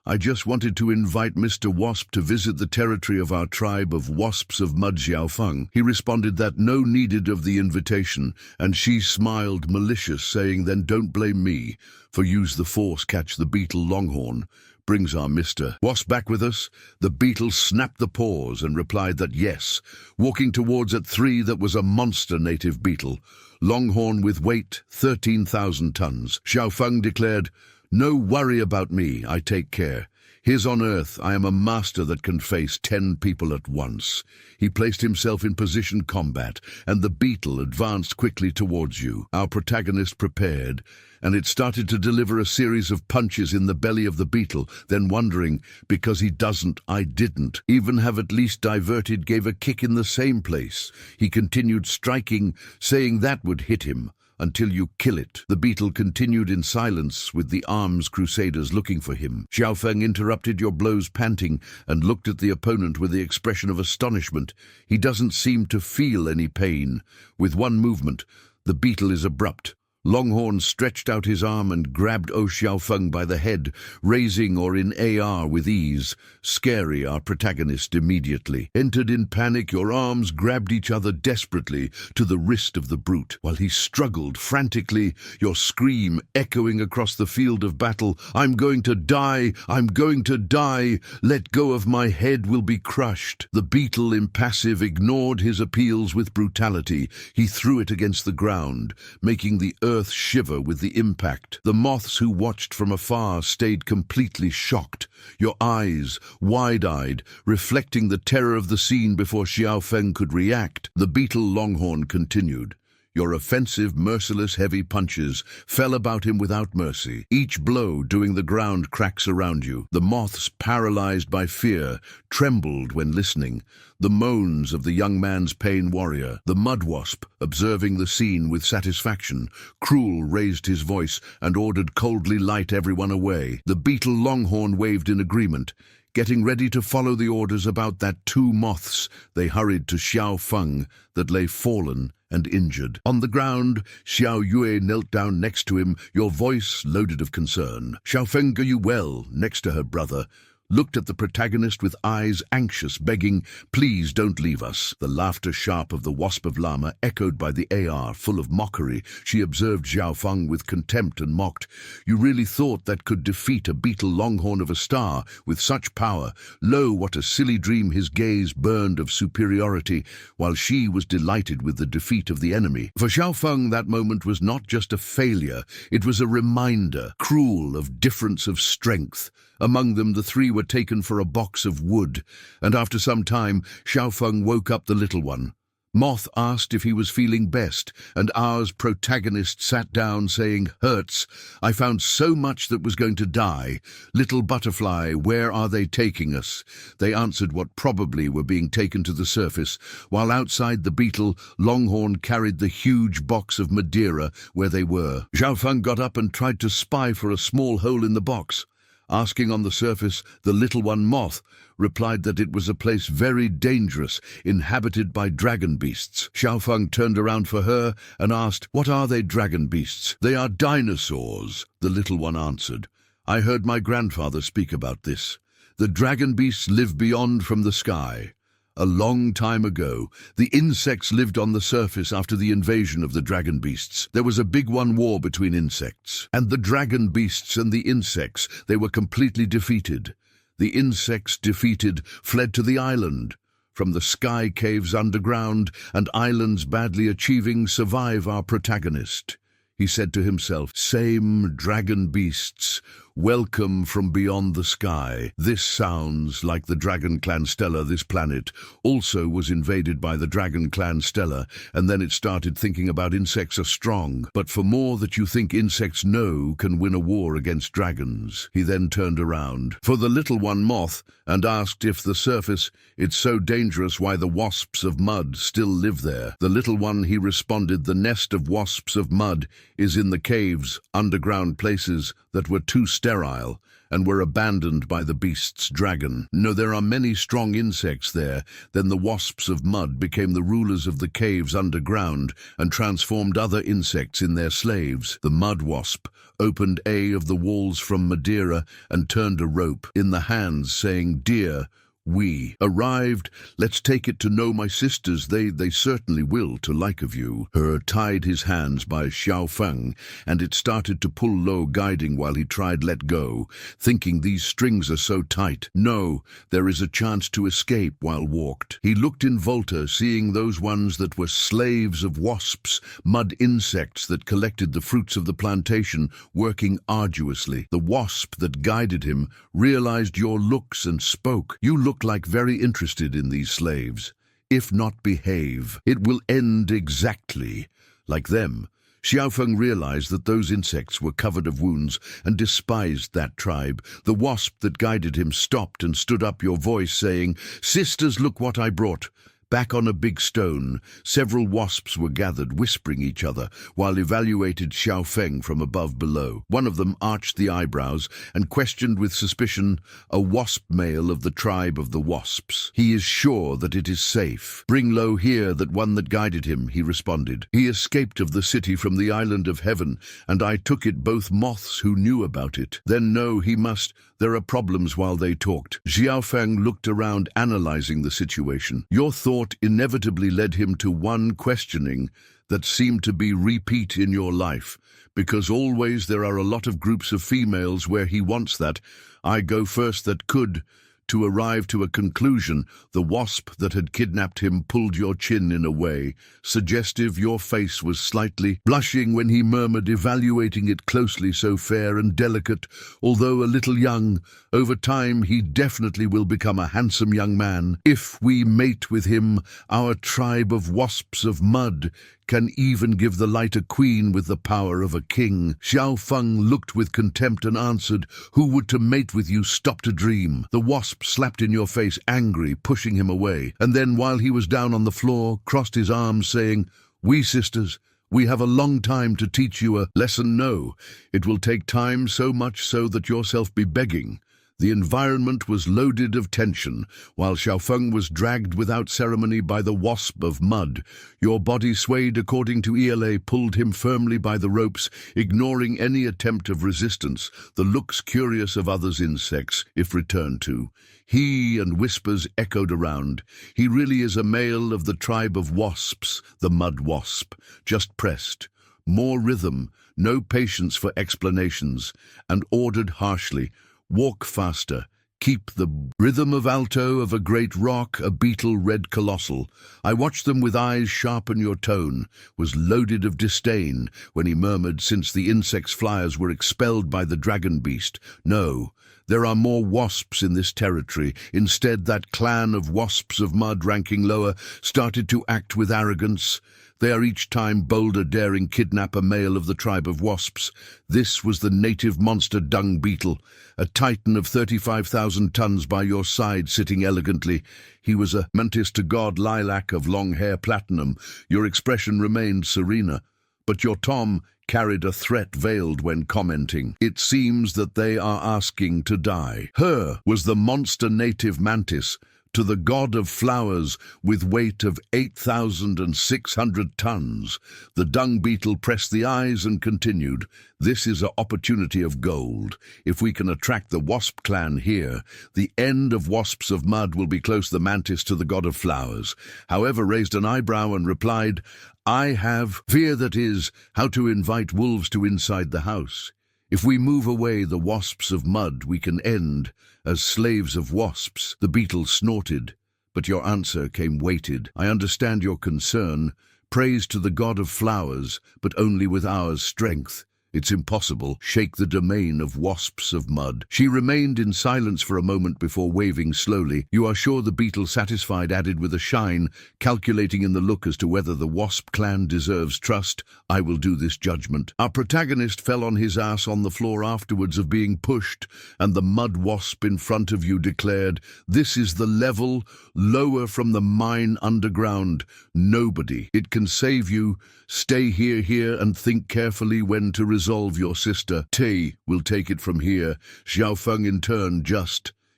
I just wanted to invite Mr. Wasp to visit the territory of our tribe of wasps of mud. Xiao Feng. He responded that no needed of the invitation, and she smiled malicious, saying, then don't blame me for use the force catch the beetle Longhorn. Brings our Mr. Wasp back with us? The beetle snapped the paws and replied that yes, walking towards at 3 that was a monster native beetle. Longhorn with weight 13,000 tons. Xiao Feng declared, no worry about me, I take care. Here's on Earth, I am a master that can face 10 people at once. He placed himself in position combat, and the beetle advanced quickly towards you. Our protagonist prepared, and it started to deliver a series of punches in the belly of the beetle, then wondering, because he doesn't, I didn't, even have at least diverted, gave a kick in the same place. He continued striking, saying that would hit him. Until you kill it. The beetle continued in silence, with the arms crusaders looking for him. Xiao Feng interrupted your blows, panting, and looked at the opponent with the expression of astonishment. He doesn't seem to feel any pain. With one movement, the beetle is abrupt. Longhorn stretched out his arm and grabbed Xiao Feng by the head, raising or in AR with ease. Scary, our protagonist immediately entered in panic. Your arms grabbed each other desperately to the wrist of the brute, while he struggled frantically, your scream echoing across the field of battle. I'm going to die! I'm going to die! Let go of my head, will be crushed. The beetle, impassive, ignored his appeals with brutality. He threw it against the ground, making the earth shiver with the impact. The moths who watched from afar stayed completely shocked, your eyes wide-eyed, reflecting the terror of the scene before Xiao Feng could react. The beetle Longhorn continued. Your offensive, merciless, heavy punches fell about him without mercy, each blow doing the ground cracks around you. The moths, paralyzed by fear, trembled when listening. The moans of the young man's pain warrior. The mud wasp, observing the scene with satisfaction, cruel raised his voice and ordered coldly light everyone away. The beetle longhorn waved in agreement. Getting ready to follow the orders about that two moths, they hurried to Xiao Feng that lay fallen and injured. On the ground, Xiao Yue knelt down next to him, your voice loaded of concern. Xiao Feng, are you well? Next to her brother, looked at the protagonist with eyes anxious, begging, please don't leave us. The laughter sharp of the wasp of Lama echoed by the AR, full of mockery. She observed Xiao Feng with contempt and mocked, you really thought that could defeat a beetle longhorn of a star with such power? Lo, what a silly dream. His gaze burned of superiority, while she was delighted with the defeat of the enemy. For Xiao Feng, that moment was not just a failure, it was a reminder, cruel, of difference of strength. Among them, the three were taken for a box of wood, and after some time, Xiao Feng woke up the little one. Moth asked if he was feeling best, and ours protagonist sat down, saying, hurts. I found so much that was going to die. Little butterfly, where are they taking us? They answered what probably were being taken to the surface, while outside the beetle, Longhorn carried the huge box of Madeira where they were. Xiao Feng got up and tried to spy for a small hole in the box. Asking on the surface, the little one Moth replied that it was a place very dangerous, inhabited by dragon beasts. Xiao Feng turned around for her and asked, what are they, dragon beasts? They are dinosaurs, the little one answered. I heard my grandfather speak about this. The dragon beasts live beyond from the sky. A long time ago, the insects lived on the surface after the invasion of the dragon beasts. There was a big war between insects. And the dragon beasts and the insects, they were completely defeated. The insects, defeated, fled to the island. From the sky caves underground and islands badly achieving survive our protagonist. He said to himself, same dragon beasts, welcome from beyond the sky. This sounds like the Dragon Clan Stellar. This planet also was invaded by the Dragon Clan Stellar, and then it started thinking about insects are strong. But for more that you think insects know can win a war against dragons. He then turned around for the little one Moth and asked if the surface, it's so dangerous, why the wasps of mud still live there. The little one, he responded, the nest of wasps of mud is in the caves, underground places that were too sterile and were abandoned by the beast's dragon. No, there are many strong insects there. Then the wasps of mud became the rulers of the caves underground and transformed other insects in their slaves. The mud wasp opened a of the walls from Madeira and turned a rope in the hands, saying, dear, we arrived, let's take it to know my sisters, they certainly will to like of you. Her tied his hands by Xiao Feng, and it started to pull low, guiding while he tried let go, thinking these strings are so tight. No, there is a chance to escape while walked. He looked in Volta, seeing those ones that were slaves of wasps, mud insects that collected the fruits of the plantation, working arduously. The wasp that guided him realized your looks and spoke. You look like very interested in these slaves. If not behave, it will end exactly like them. Xiao Feng realized that those insects were covered of wounds and despised that tribe. The wasp that guided him stopped and stood up, your voice saying, sisters, look what I brought. Back on a big stone, several wasps were gathered, whispering each other, while evaluated Xiao Feng from above below. One of them arched the eyebrows and questioned with suspicion a wasp male of the tribe of the wasps. He is sure that it is safe. Bring low here that one that guided him, he responded. He escaped of the city from the island of heaven, and I took it both moths who knew about it. Then no, he must. There are problems while they talked. Xiao Feng looked around, analyzing the situation. Your thought inevitably led him to one questioning that seemed to be repeat in your life, because always there are a lot of groups of females where he wants that. I go first that could. To arrive to a conclusion, the wasp that had kidnapped him pulled your chin in a way. Suggestive, your face was slightly blushing when he murmured, evaluating it closely, so fair and delicate, although a little young. Over time, he definitely will become a handsome young man. If we mate with him, our tribe of wasps of mud can even give the light a queen with the power of a king. Xiao Feng looked with contempt and answered, "Who would to mate with you stop to dream?" The wasp slapped in your face, angry, pushing him away, and then, while he was down on the floor, crossed his arms, saying, "We sisters, we have a long time to teach you a lesson. No, it will take time, so much so that yourself be begging." The environment was loaded of tension, while Xiao Feng was dragged without ceremony by the wasp of mud. Your body swayed according to ELA, pulled him firmly by the ropes, ignoring any attempt of resistance, the looks curious of others insects, if returned to. He and whispers echoed around. He really is a male of the tribe of wasps, the mud wasp, just pressed. More rhythm, no patience for explanations, and ordered harshly, "Walk faster. Keep the rhythm of alto of a great rock, a beetle red colossal. I watched them with eyes sharpen your tone," was loaded of disdain when he murmured, since the insect's flyers were expelled by the dragon beast. "No, there are more wasps in this territory." Instead, that clan of wasps of mud ranking lower started to act with arrogance. They are each time bolder, daring kidnap a male of the tribe of wasps. This was the native monster dung beetle, a titan of 35,000 tons by your side, sitting elegantly. He was a mantis to god lilac of long hair platinum. Your expression remained serena, but your tom carried a threat veiled when commenting. "It seems that they are asking to die." Her was the monster native mantis, to the god of flowers, with weight of 8,600 tons. The dung beetle pressed the eyes and continued, "This is an opportunity of gold. If we can attract the wasp clan here, the end of wasps of mud will be close." The mantis to the god of flowers, however, raised an eyebrow and replied, "I have fear, that is, how to invite wolves to inside the house. If we move away the wasps of mud, we can end as slaves of wasps." The beetle snorted, but your answer came weighted. "I understand your concern. Praise to the god of flowers, but only with our strength. It's impossible. Shake the domain of wasps of mud." She remained in silence for a moment before waving slowly. "You are sure?" The beetle, satisfied, added with a shine, calculating in the look as to whether the wasp clan deserves trust. "I will do this judgment." Our protagonist fell on his ass on the floor afterwards of being pushed, and the mud wasp in front of you declared, "This is the level, lower from the mine underground. Nobody. It can save you. Stay here, and think carefully when to resolve your sister. Tay will take it from here." Xiao Feng in turn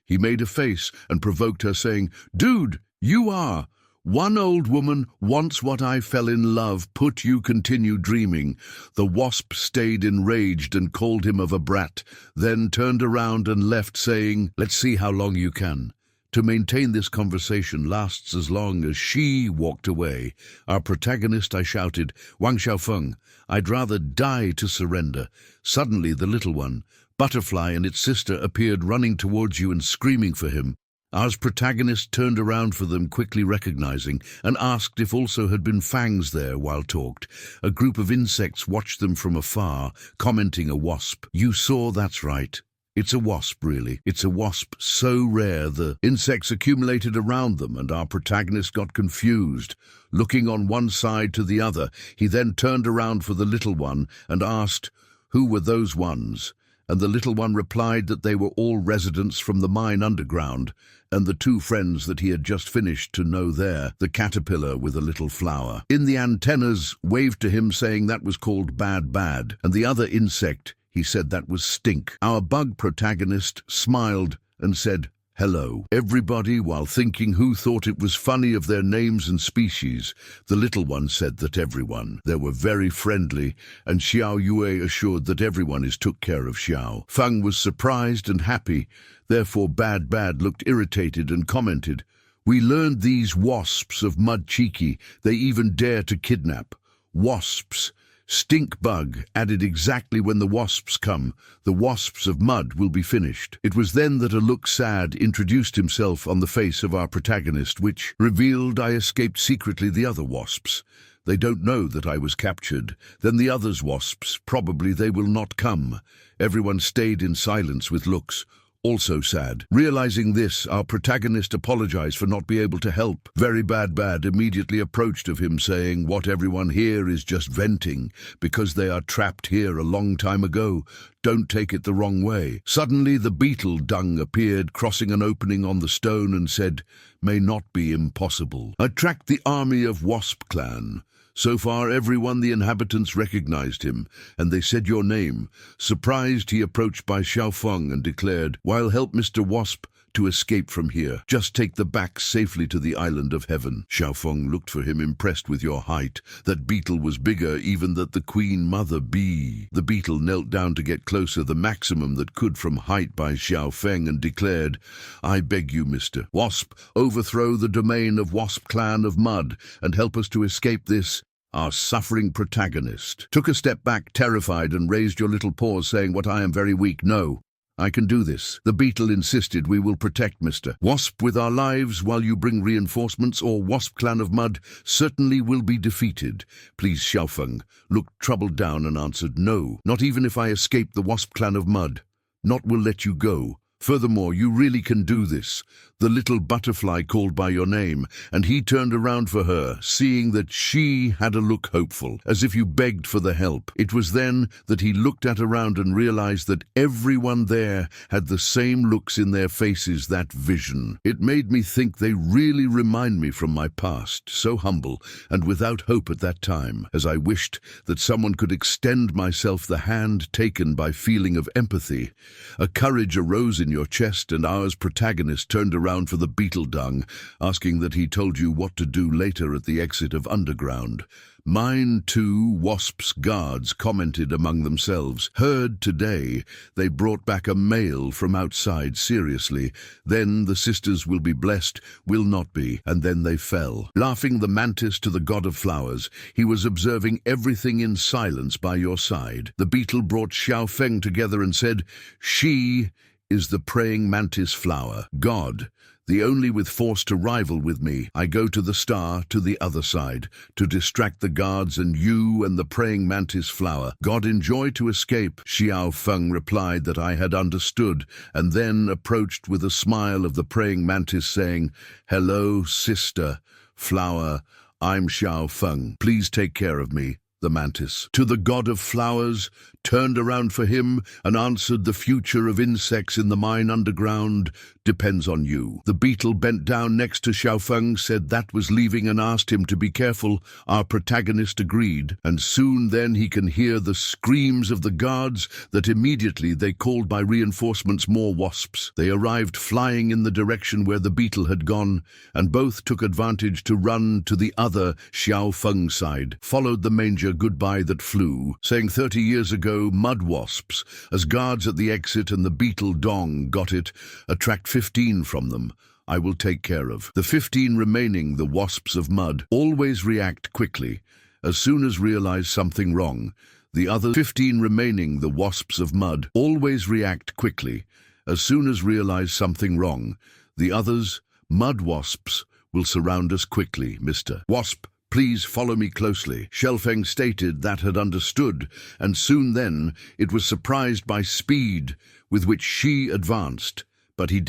he made a face and provoked her, saying, "Dude, you are. One old woman wants what I fell in love. Put you continue dreaming." The wasp stayed enraged and called him of a brat, then turned around and left, saying, "Let's see how long you can." To maintain this conversation lasts as long as she walked away. Our protagonist, I shouted, "Wang Xiao Feng, I'd rather die to surrender." Suddenly the little one, Butterfly, and its sister appeared, running towards you and screaming for him. Our protagonist turned around for them, quickly recognizing, and asked if also had been fangs there while talked. A group of insects watched them from afar, commenting, "A wasp." "You saw? That's right. It's a wasp, really. It's a wasp so rare the insects accumulated around them," and our protagonist got confused. Looking on one side to the other, he then turned around for the little one and asked, "Who were those ones?" And the little one replied that they were all residents from the mine underground, and the two friends that he had just finished to know there, the caterpillar with a little flower. In the antennas waved to him, saying that was called bad, and the other insect, he said that was stink. Our bug protagonist smiled and said, "Hello, everybody," while thinking who thought it was funny of their names and species. The little one said that everyone. They were very friendly, and Xiao Yue assured that everyone is took care of. Xiao Feng was surprised and happy, therefore bad looked irritated and commented, "We learned these wasps of mud cheeky, they even dare to kidnap. Wasps. Stink bug added exactly when the wasps come. The wasps of mud will be finished." It was then that a look sad introduced himself on the face of our protagonist, which revealed I escaped secretly the other wasps. They don't know that I was captured. Then the others wasps, probably they will not come. Everyone stayed in silence with looks. Also sad. Realizing this, our protagonist apologized for not being able to help. Very bad immediately approached of him, saying what everyone here is just venting because they are trapped here a long time ago. Don't take it the wrong way. Suddenly the beetle dung appeared, crossing an opening on the stone, and said, "May not be impossible. Attract the army of Wasp clan." So far, everyone, the inhabitants, recognized him, and they said your name. Surprised, he approached by Xiao Feng and declared, "While help Mr. Wasp to escape from here. Just take the back safely to the island of heaven." Xiao Feng looked for him, impressed with your height. That beetle was bigger even than the queen mother bee. The beetle knelt down to get closer, the maximum that could from height by Xiao Feng, and declared, "I beg you, Mr. Wasp, overthrow the domain of Wasp clan of mud and help us to escape this." Our suffering protagonist took a step back, terrified, and raised your little paws, saying, "What, I am very weak. No, I can do this." The beetle insisted, "We will protect Mr. Wasp with our lives while you bring reinforcements, or Wasp clan of mud certainly will be defeated." Please, Xiao Feng looked troubled down and answered, "No, not even if I escape the Wasp clan of mud. Not will let you go. Furthermore, you really can do this." The little butterfly called by your name, and he turned around for her, seeing that she had a look hopeful, as if you begged for the help. It was then that he looked at around and realized that everyone there had the same looks in their faces, that vision. It made me think they really remind me from my past, so humble and without hope at that time, as I wished that someone could extend myself the hand taken by feeling of empathy. A courage arose in your chest, and ours protagonist turned around for the beetle dung, asking that he told you what to do later at the exit of underground. Mine too, Wasp's guards commented among themselves. Heard today they brought back a male from outside. Seriously, then the sisters will be blessed, will not be, and then they fell. Laughing, the mantis to the god of flowers, he was observing everything in silence by your side. The beetle brought Xiao Feng together and said, "She is the praying mantis flower. God, the only with force to rival with me. I go to the star, to the other side, to distract the guards and you and the praying mantis flower. God, enjoy to escape." Xiao Feng replied that I had understood, and then approached with a smile of the praying mantis, saying, "Hello, sister flower. I'm Xiao Feng. Please take care of me." The mantis, to the god of flowers, turned around for him and answered, "The future of insects in the mine underground depends on you." The beetle bent down next to Xiao Feng, said that was leaving, and asked him to be careful. Our protagonist agreed, and soon then he can hear the screams of the guards that immediately they called by reinforcements more wasps. They arrived flying in the direction where the beetle had gone, and both took advantage to run to the other Xiao Feng side, followed the manger goodbye that flew, saying 30 years ago mud wasps as guards at the exit, and the beetle dong got it. Attract 15 from them. I will take care of. The 15 remaining, the wasps of mud, always react quickly as soon as realize something wrong. The other 15 remaining, the wasps of mud, always react quickly as soon as realize something wrong. The others, mud wasps, will surround us quickly. Mr. Wasp, please follow me closely. Xiao Feng stated that had understood, and soon then it was surprised by speed with which she advanced. But he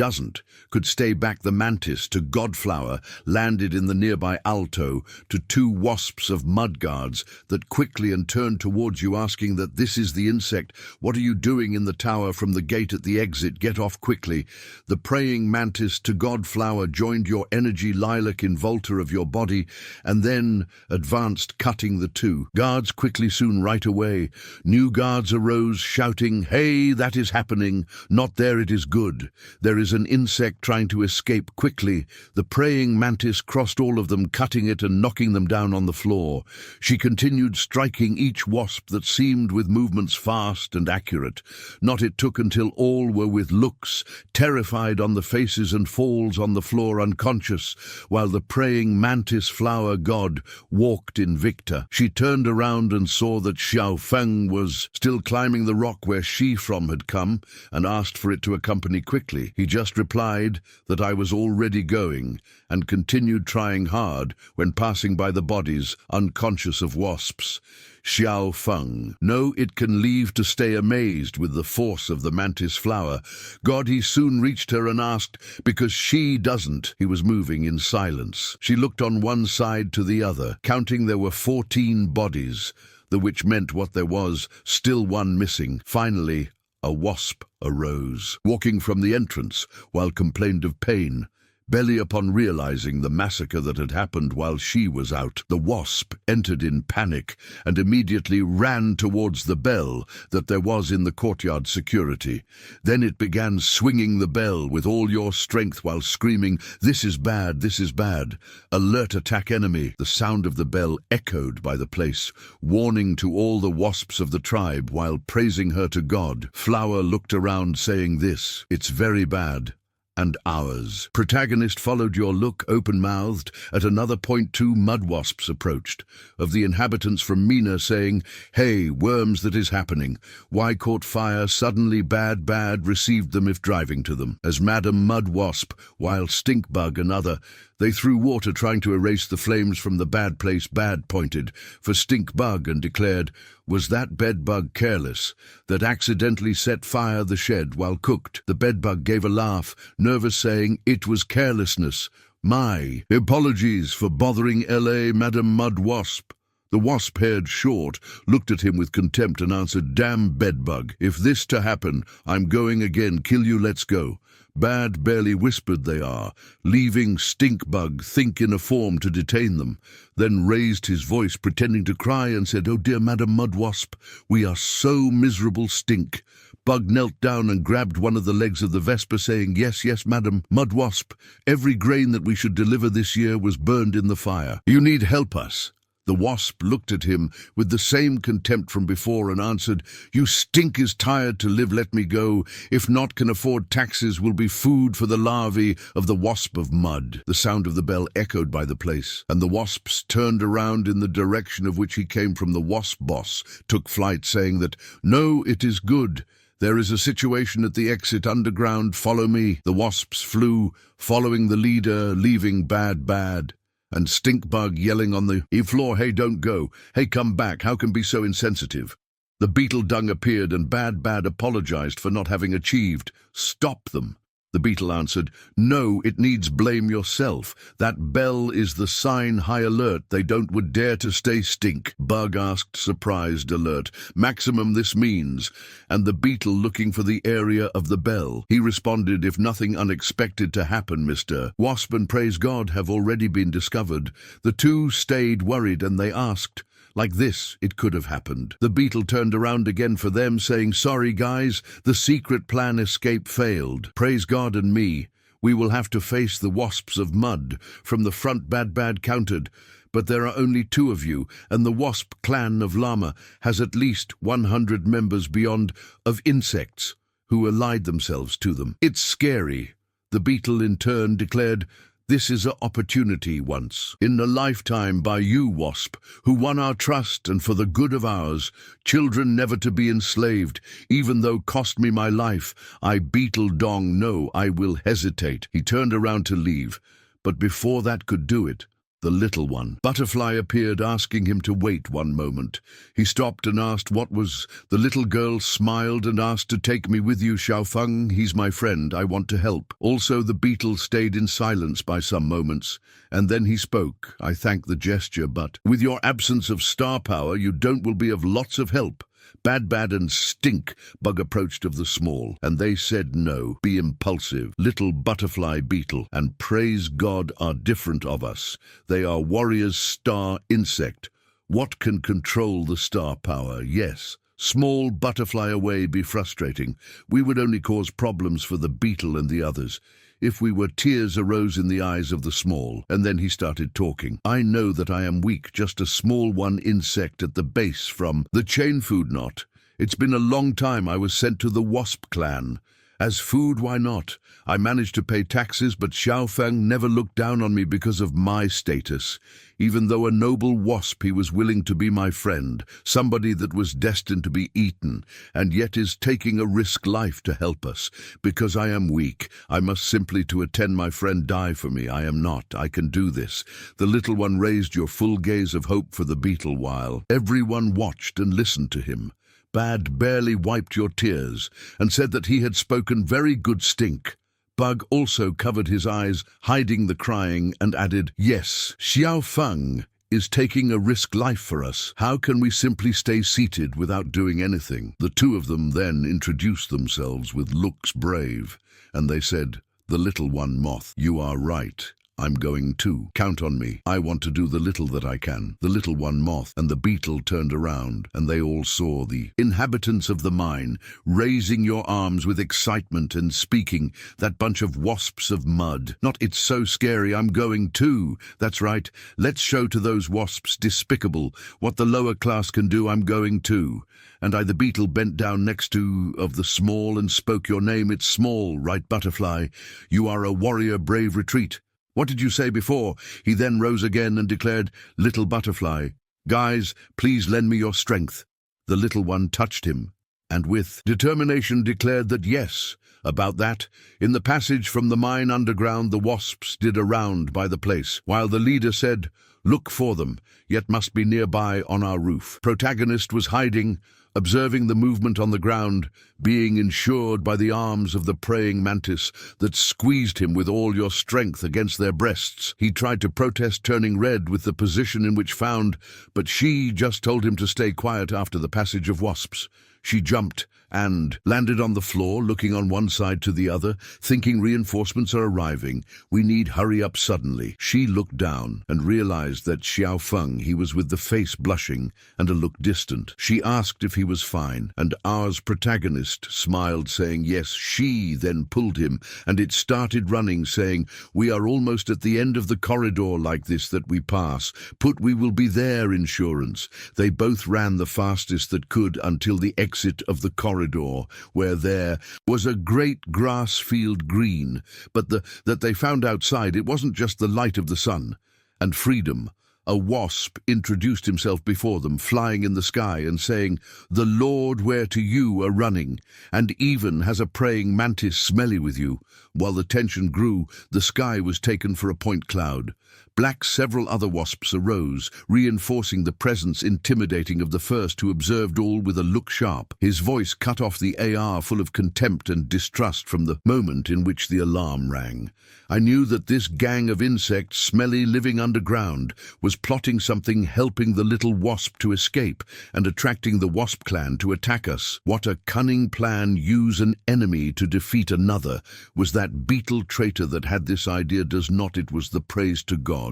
could stay back. The mantis to Godflower landed in the nearby alto to 2 wasps of mud guards that quickly and turned towards you, asking that this is the insect. What are you doing in the tower from the gate at the exit? Get off quickly. The praying mantis to Godflower joined your energy lilac in Volta of your body, and then advanced, cutting the 2 guards quickly. Soon right away, new guards arose, shouting, "Hey, that is happening. Not there, it is good. There is an insect trying to escape quickly." The praying mantis crossed all of them, cutting it and knocking them down on the floor. She continued striking each wasp that seemed with movements fast and accurate. Not it took until all were with looks terrified on the faces and falls on the floor unconscious, while the praying mantis flower god walked in victor. She turned around and saw that Xiao Feng was still climbing the rock where she from had come, and asked for it to accompany quickly. quickly. He just replied that I was already going and continued trying hard when passing by the bodies, unconscious of wasps. Xiao Feng. No, it can leave to stay amazed with the force of the mantis flower. God, he soon reached her and asked, because she doesn't. He was moving in silence. She looked on one side to the other, counting there were 14 bodies, the which meant what there was, still one missing. Finally, a wasp arose, walking from the entrance, while complained of pain. Belly upon realizing the massacre that had happened while she was out, the wasp entered in panic and immediately ran towards the bell that there was in the courtyard security. Then it began swinging the bell with all your strength while screaming, "This is bad, this is bad. Alert, attack enemy." The sound of the bell echoed by the place, warning to all the wasps of the tribe while praising her to God. Flower looked around saying this, "It's very bad. And ours." Protagonist followed your look, open-mouthed. At another point, 2 mud wasps approached, of the inhabitants from Mina, saying, "Hey, worms, that is happening. Why caught fire? Suddenly bad received them if driving to them." As Madam Mud Wasp, while Stinkbug another, they threw water trying to erase the flames from the bad place. Bad pointed for Stinkbug and declared, "Was that bedbug careless, that accidentally set fire the shed while cooked?" The bedbug gave a laugh, nervous, saying, "It was carelessness. My apologies for bothering LA, Madam Mud Wasp." The wasp-haired short looked at him with contempt and answered, "Damn bedbug. If this to happen, I'm going again. Kill you, let's go." Bad barely whispered they are, leaving Stinkbug think in a form to detain them, then raised his voice pretending to cry and said, "Oh dear Madam Mudwasp, we are so miserable, Stink." Bug knelt down and grabbed one of the legs of the Vesper, saying, "Yes, Madam Mudwasp, every grain that we should deliver this year was burned in the fire. You need help us." The wasp looked at him with the same contempt from before and answered, "You stink is tired to live, let me go. If not can afford taxes, will be food for the larvae of the wasp of mud." The sound of the bell echoed by the place, and the wasps turned around in the direction of which he came from. The wasp boss took flight, saying that, "No, it is good. There is a situation at the exit underground. Follow me." The wasps flew, following the leader, leaving bad. And Stinkbug yelling on the floor, "Hey, don't go. Hey, come back. How can be so insensitive?" The beetle dung appeared and bad apologized for not having achieved. "Stop them." The beetle answered, "No, it needs blame yourself. That bell is the sign high alert. They don't would dare to stay Stink." Bug asked, surprised, alert, "Maximum this means." And the beetle looking for the area of the bell. He responded, "If nothing unexpected to happen, Mr. Wasp and praise God have already been discovered." The two stayed worried and they asked, "Like this, it could have happened." The beetle turned around again for them, saying, "Sorry guys, the secret plan escape failed. Praise God and me. We will have to face the wasps of mud." From the front bad countered, "But there are only 2 of you, and the wasp clan of Llama has at least 100 members beyond of insects who allied themselves to them. It's scary." The beetle in turn declared, "This is an opportunity once in a lifetime by you, Wasp, who won our trust and for the good of ours, children never to be enslaved, even though cost me my life. I beetle dong, no, I will hesitate." He turned around to leave, but before that could do it, the little one, Butterfly, appeared, asking him to wait one moment. He stopped and asked what was. The little girl smiled and asked to take me with you, Xiao Feng. He's my friend. I want to help. Also, the beetle stayed in silence by some moments, and then he spoke. "I thank the gesture, but with your absence of star power, you don't will be of lots of help." Bad and Stink Bug approached of the small, and they said no. Be impulsive. Little butterfly beetle and praise God are different of us. They are warriors star insect. What can control the star power? Yes. Small butterfly away be frustrating. We would only cause problems for the beetle and the others. If we were, tears arose in the eyes of the small, and then he started talking. "I know that I am weak, just a small one insect at the base from the chain food knot. It's been a long time. I was sent to the wasp clan, As food, why not? I managed to pay taxes, but Xiao Feng never looked down on me because of my status. Even though a noble wasp, he was willing to be my friend, somebody that was destined to be eaten, and yet is taking a risk life to help us. Because I am weak, I must simply to attend my friend die for me. I am not. I can do this. The little one raised your full gaze of hope for the beetle while everyone watched and listened to him. Bad barely wiped your tears and said that he had spoken very good stink. Bug also covered his eyes, hiding the crying, and added, "Yes, Xiao Feng is taking a risk life for us. How can we simply stay seated without doing anything?" The two of them then introduced themselves with looks brave, and they said, "The little one moth, you are right. I'm going too. Count on me. I want to do the little that I can." The little one moth and the beetle turned around, and they all saw the inhabitants of the mine raising your arms with excitement and speaking, "That bunch of wasps of mud. Not it's so scary, I'm going too. That's right. Let's show to those wasps despicable what the lower class can do. I'm going too." And I, the beetle, bent down next to of the small and spoke your name. "It's small, right, butterfly? You are a warrior, brave retreat. What did you say before?" He then rose again and declared, "Little butterfly, guys, please lend me your strength." The little one touched him, and with determination declared that yes. About that, in the passage from the mine underground, the wasps did a round by the place, while the leader said, "Look for them, yet must be nearby on our roof." Protagonist was hiding, observing the movement on the ground, being ensured by the arms of the praying mantis that squeezed him with all your strength against their breasts. He tried to protest, turning red with the position in which found, but she just told him to stay quiet after the passage of wasps. She jumped and landed on the floor, looking on one side to the other, thinking reinforcements are arriving. "We need hurry up suddenly." She looked down and realized that Xiao Feng, he was with the face blushing and a look distant. She asked if he was fine, and ours protagonist smiled, saying yes. She then pulled him, and it started running, saying, "We are almost at the end of the corridor like this that we pass. Put we will be there, insurance." They both ran the fastest that could until the exit of the corridor, where there was a great grass field green, but that they found outside it wasn't just the light of the sun and freedom. A wasp introduced himself before them, flying in the sky and saying, "The Lord where to you are running, and even has a praying mantis smelly with you." While the tension grew, the sky was taken for a point cloud. Black several other wasps arose, reinforcing the presence intimidating of the first, who observed all with a look sharp. His voice cut off the AR, full of contempt and distrust from the moment in which the alarm rang. I knew that this gang of insects, smelly, living underground, was plotting something, helping the little wasp to escape and attracting the wasp clan to attack us. What a cunning plan! Use an enemy to defeat another. Was that beetle traitor that had this idea? Does not it was the praise to God.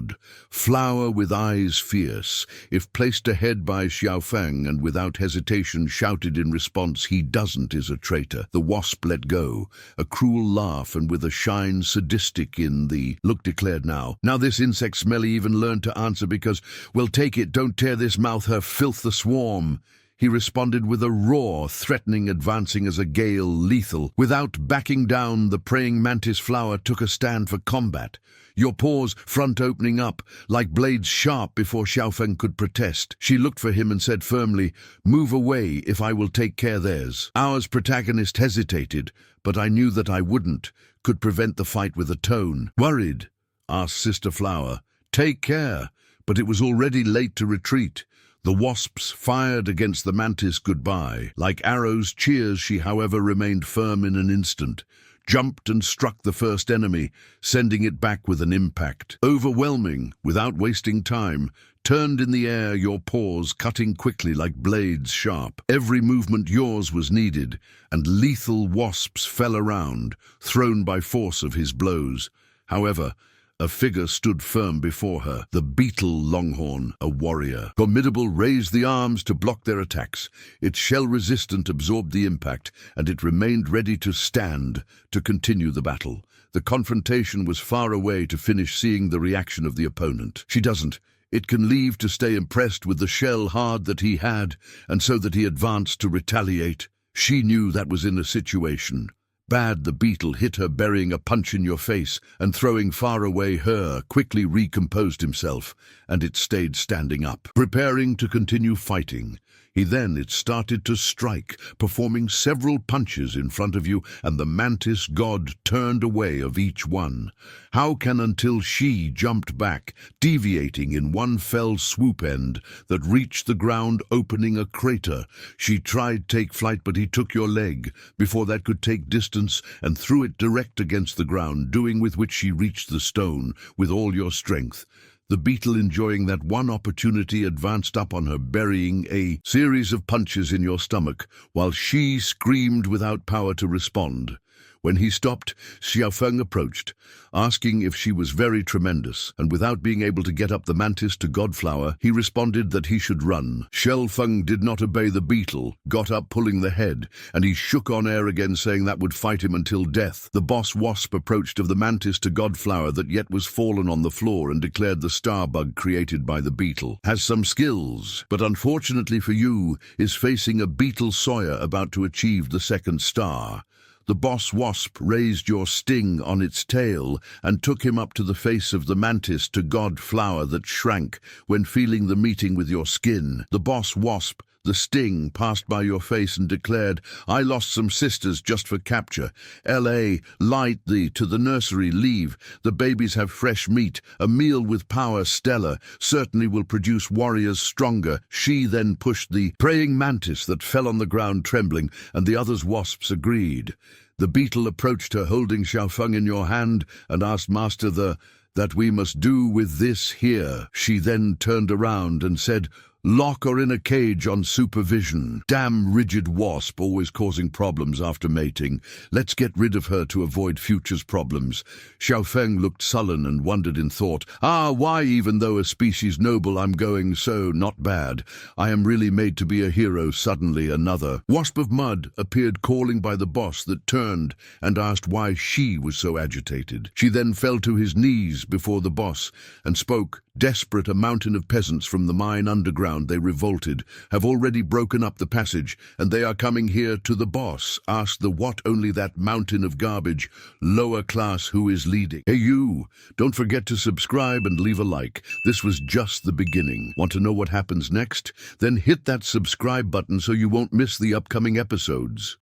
Flower with eyes fierce, if placed ahead by Xiao Feng, and without hesitation shouted in response, "He doesn't is a traitor." The wasp let go, a cruel laugh, and with a shine sadistic in the look declared, Now this insect smelly even learned to answer, because, well, take it, don't tear this mouth, her filth the swarm." He responded with a roar, threatening, advancing as a gale, lethal. Without backing down, the praying mantis flower took a stand for combat. Your paws front opening up, like blades sharp, before Xiao Feng could protest. She looked for him and said firmly, "Move away, if I will take care theirs." Ours protagonist hesitated, but I knew that I wouldn't, could prevent the fight with a tone. "Worried?" asked Sister Flower. "Take care." But it was already late to retreat. The wasps fired against the mantis goodbye. Like arrows, cheers, she however remained firm in an instant, jumped and struck the first enemy, sending it back with an impact. Overwhelming, without wasting time, turned in the air, your paws cutting quickly like blades sharp. Every movement yours was needed, and lethal wasps fell around, thrown by force of his blows. However, a figure stood firm before her, the beetle Longhorn, a warrior. Formidable raised the arms to block their attacks. Its shell-resistant absorbed the impact, and it remained ready to stand, to continue the battle. The confrontation was far away to finish, seeing the reaction of the opponent. She doesn't. It can leave to stay impressed with the shell hard that he had, and so that he advanced to retaliate. She knew that was in a situation. Bad, the beetle hit her, burying a punch in your face, and throwing far away her, quickly recomposed himself, and it stayed standing up, preparing to continue fighting. It started to strike, performing several punches in front of you, and the mantis god turned away of each one. How can until she jumped back, deviating in one fell swoop end that reached the ground, opening a crater. She tried take flight, but he took your leg before that could take distance and threw it direct against the ground, doing with which she reached the stone with all your strength. The beetle, enjoying that one opportunity, advanced up on her, burying a series of punches in your stomach, while she screamed without power to respond. When he stopped, Xiao Feng approached, asking if she was very tremendous, and without being able to get up the mantis to Godflower, he responded that he should run. Xiao Feng did not obey the beetle, got up pulling the head, and he shook on air again, saying that would fight him until death. The boss wasp approached of the mantis to Godflower that yet was fallen on the floor, and declared the star bug created by the beetle has some skills, but unfortunately for you, is facing a beetle Sawyer about to achieve the second star. The boss wasp raised your sting on its tail and took him up to the face of the mantis to Godflower that shrank when feeling the meeting with your skin. The boss wasp, the sting, passed by your face and declared, I lost some sisters just for capture. L.A., light thee to the nursery, leave. The babies have fresh meat. A meal with power stellar certainly will produce warriors stronger. She then pushed the praying mantis that fell on the ground trembling, and the others wasps agreed. The beetle approached her, holding Xiao Feng in your hand, and asked Master that we must do with this here. She then turned around and said, lock her in a cage on supervision. Damn rigid wasp, always causing problems after mating. Let's get rid of her to avoid future's problems. Xiao Feng looked sullen and wondered in thought, why, even though a species noble, I'm going so not bad. I am really made to be a hero. Suddenly another wasp of mud appeared, calling by the boss that turned and asked why she was so agitated. She then fell to his knees before the boss and spoke, desperate. A mountain of peasants from the mine underground, they revolted, have already broken up the passage, and they are coming here to the boss. Asked the what, only that mountain of garbage, lower class, who is leading. Hey you, don't forget to subscribe and leave a like. This was just the beginning. Want to know what happens next? Then hit that subscribe button so you won't miss the upcoming episodes.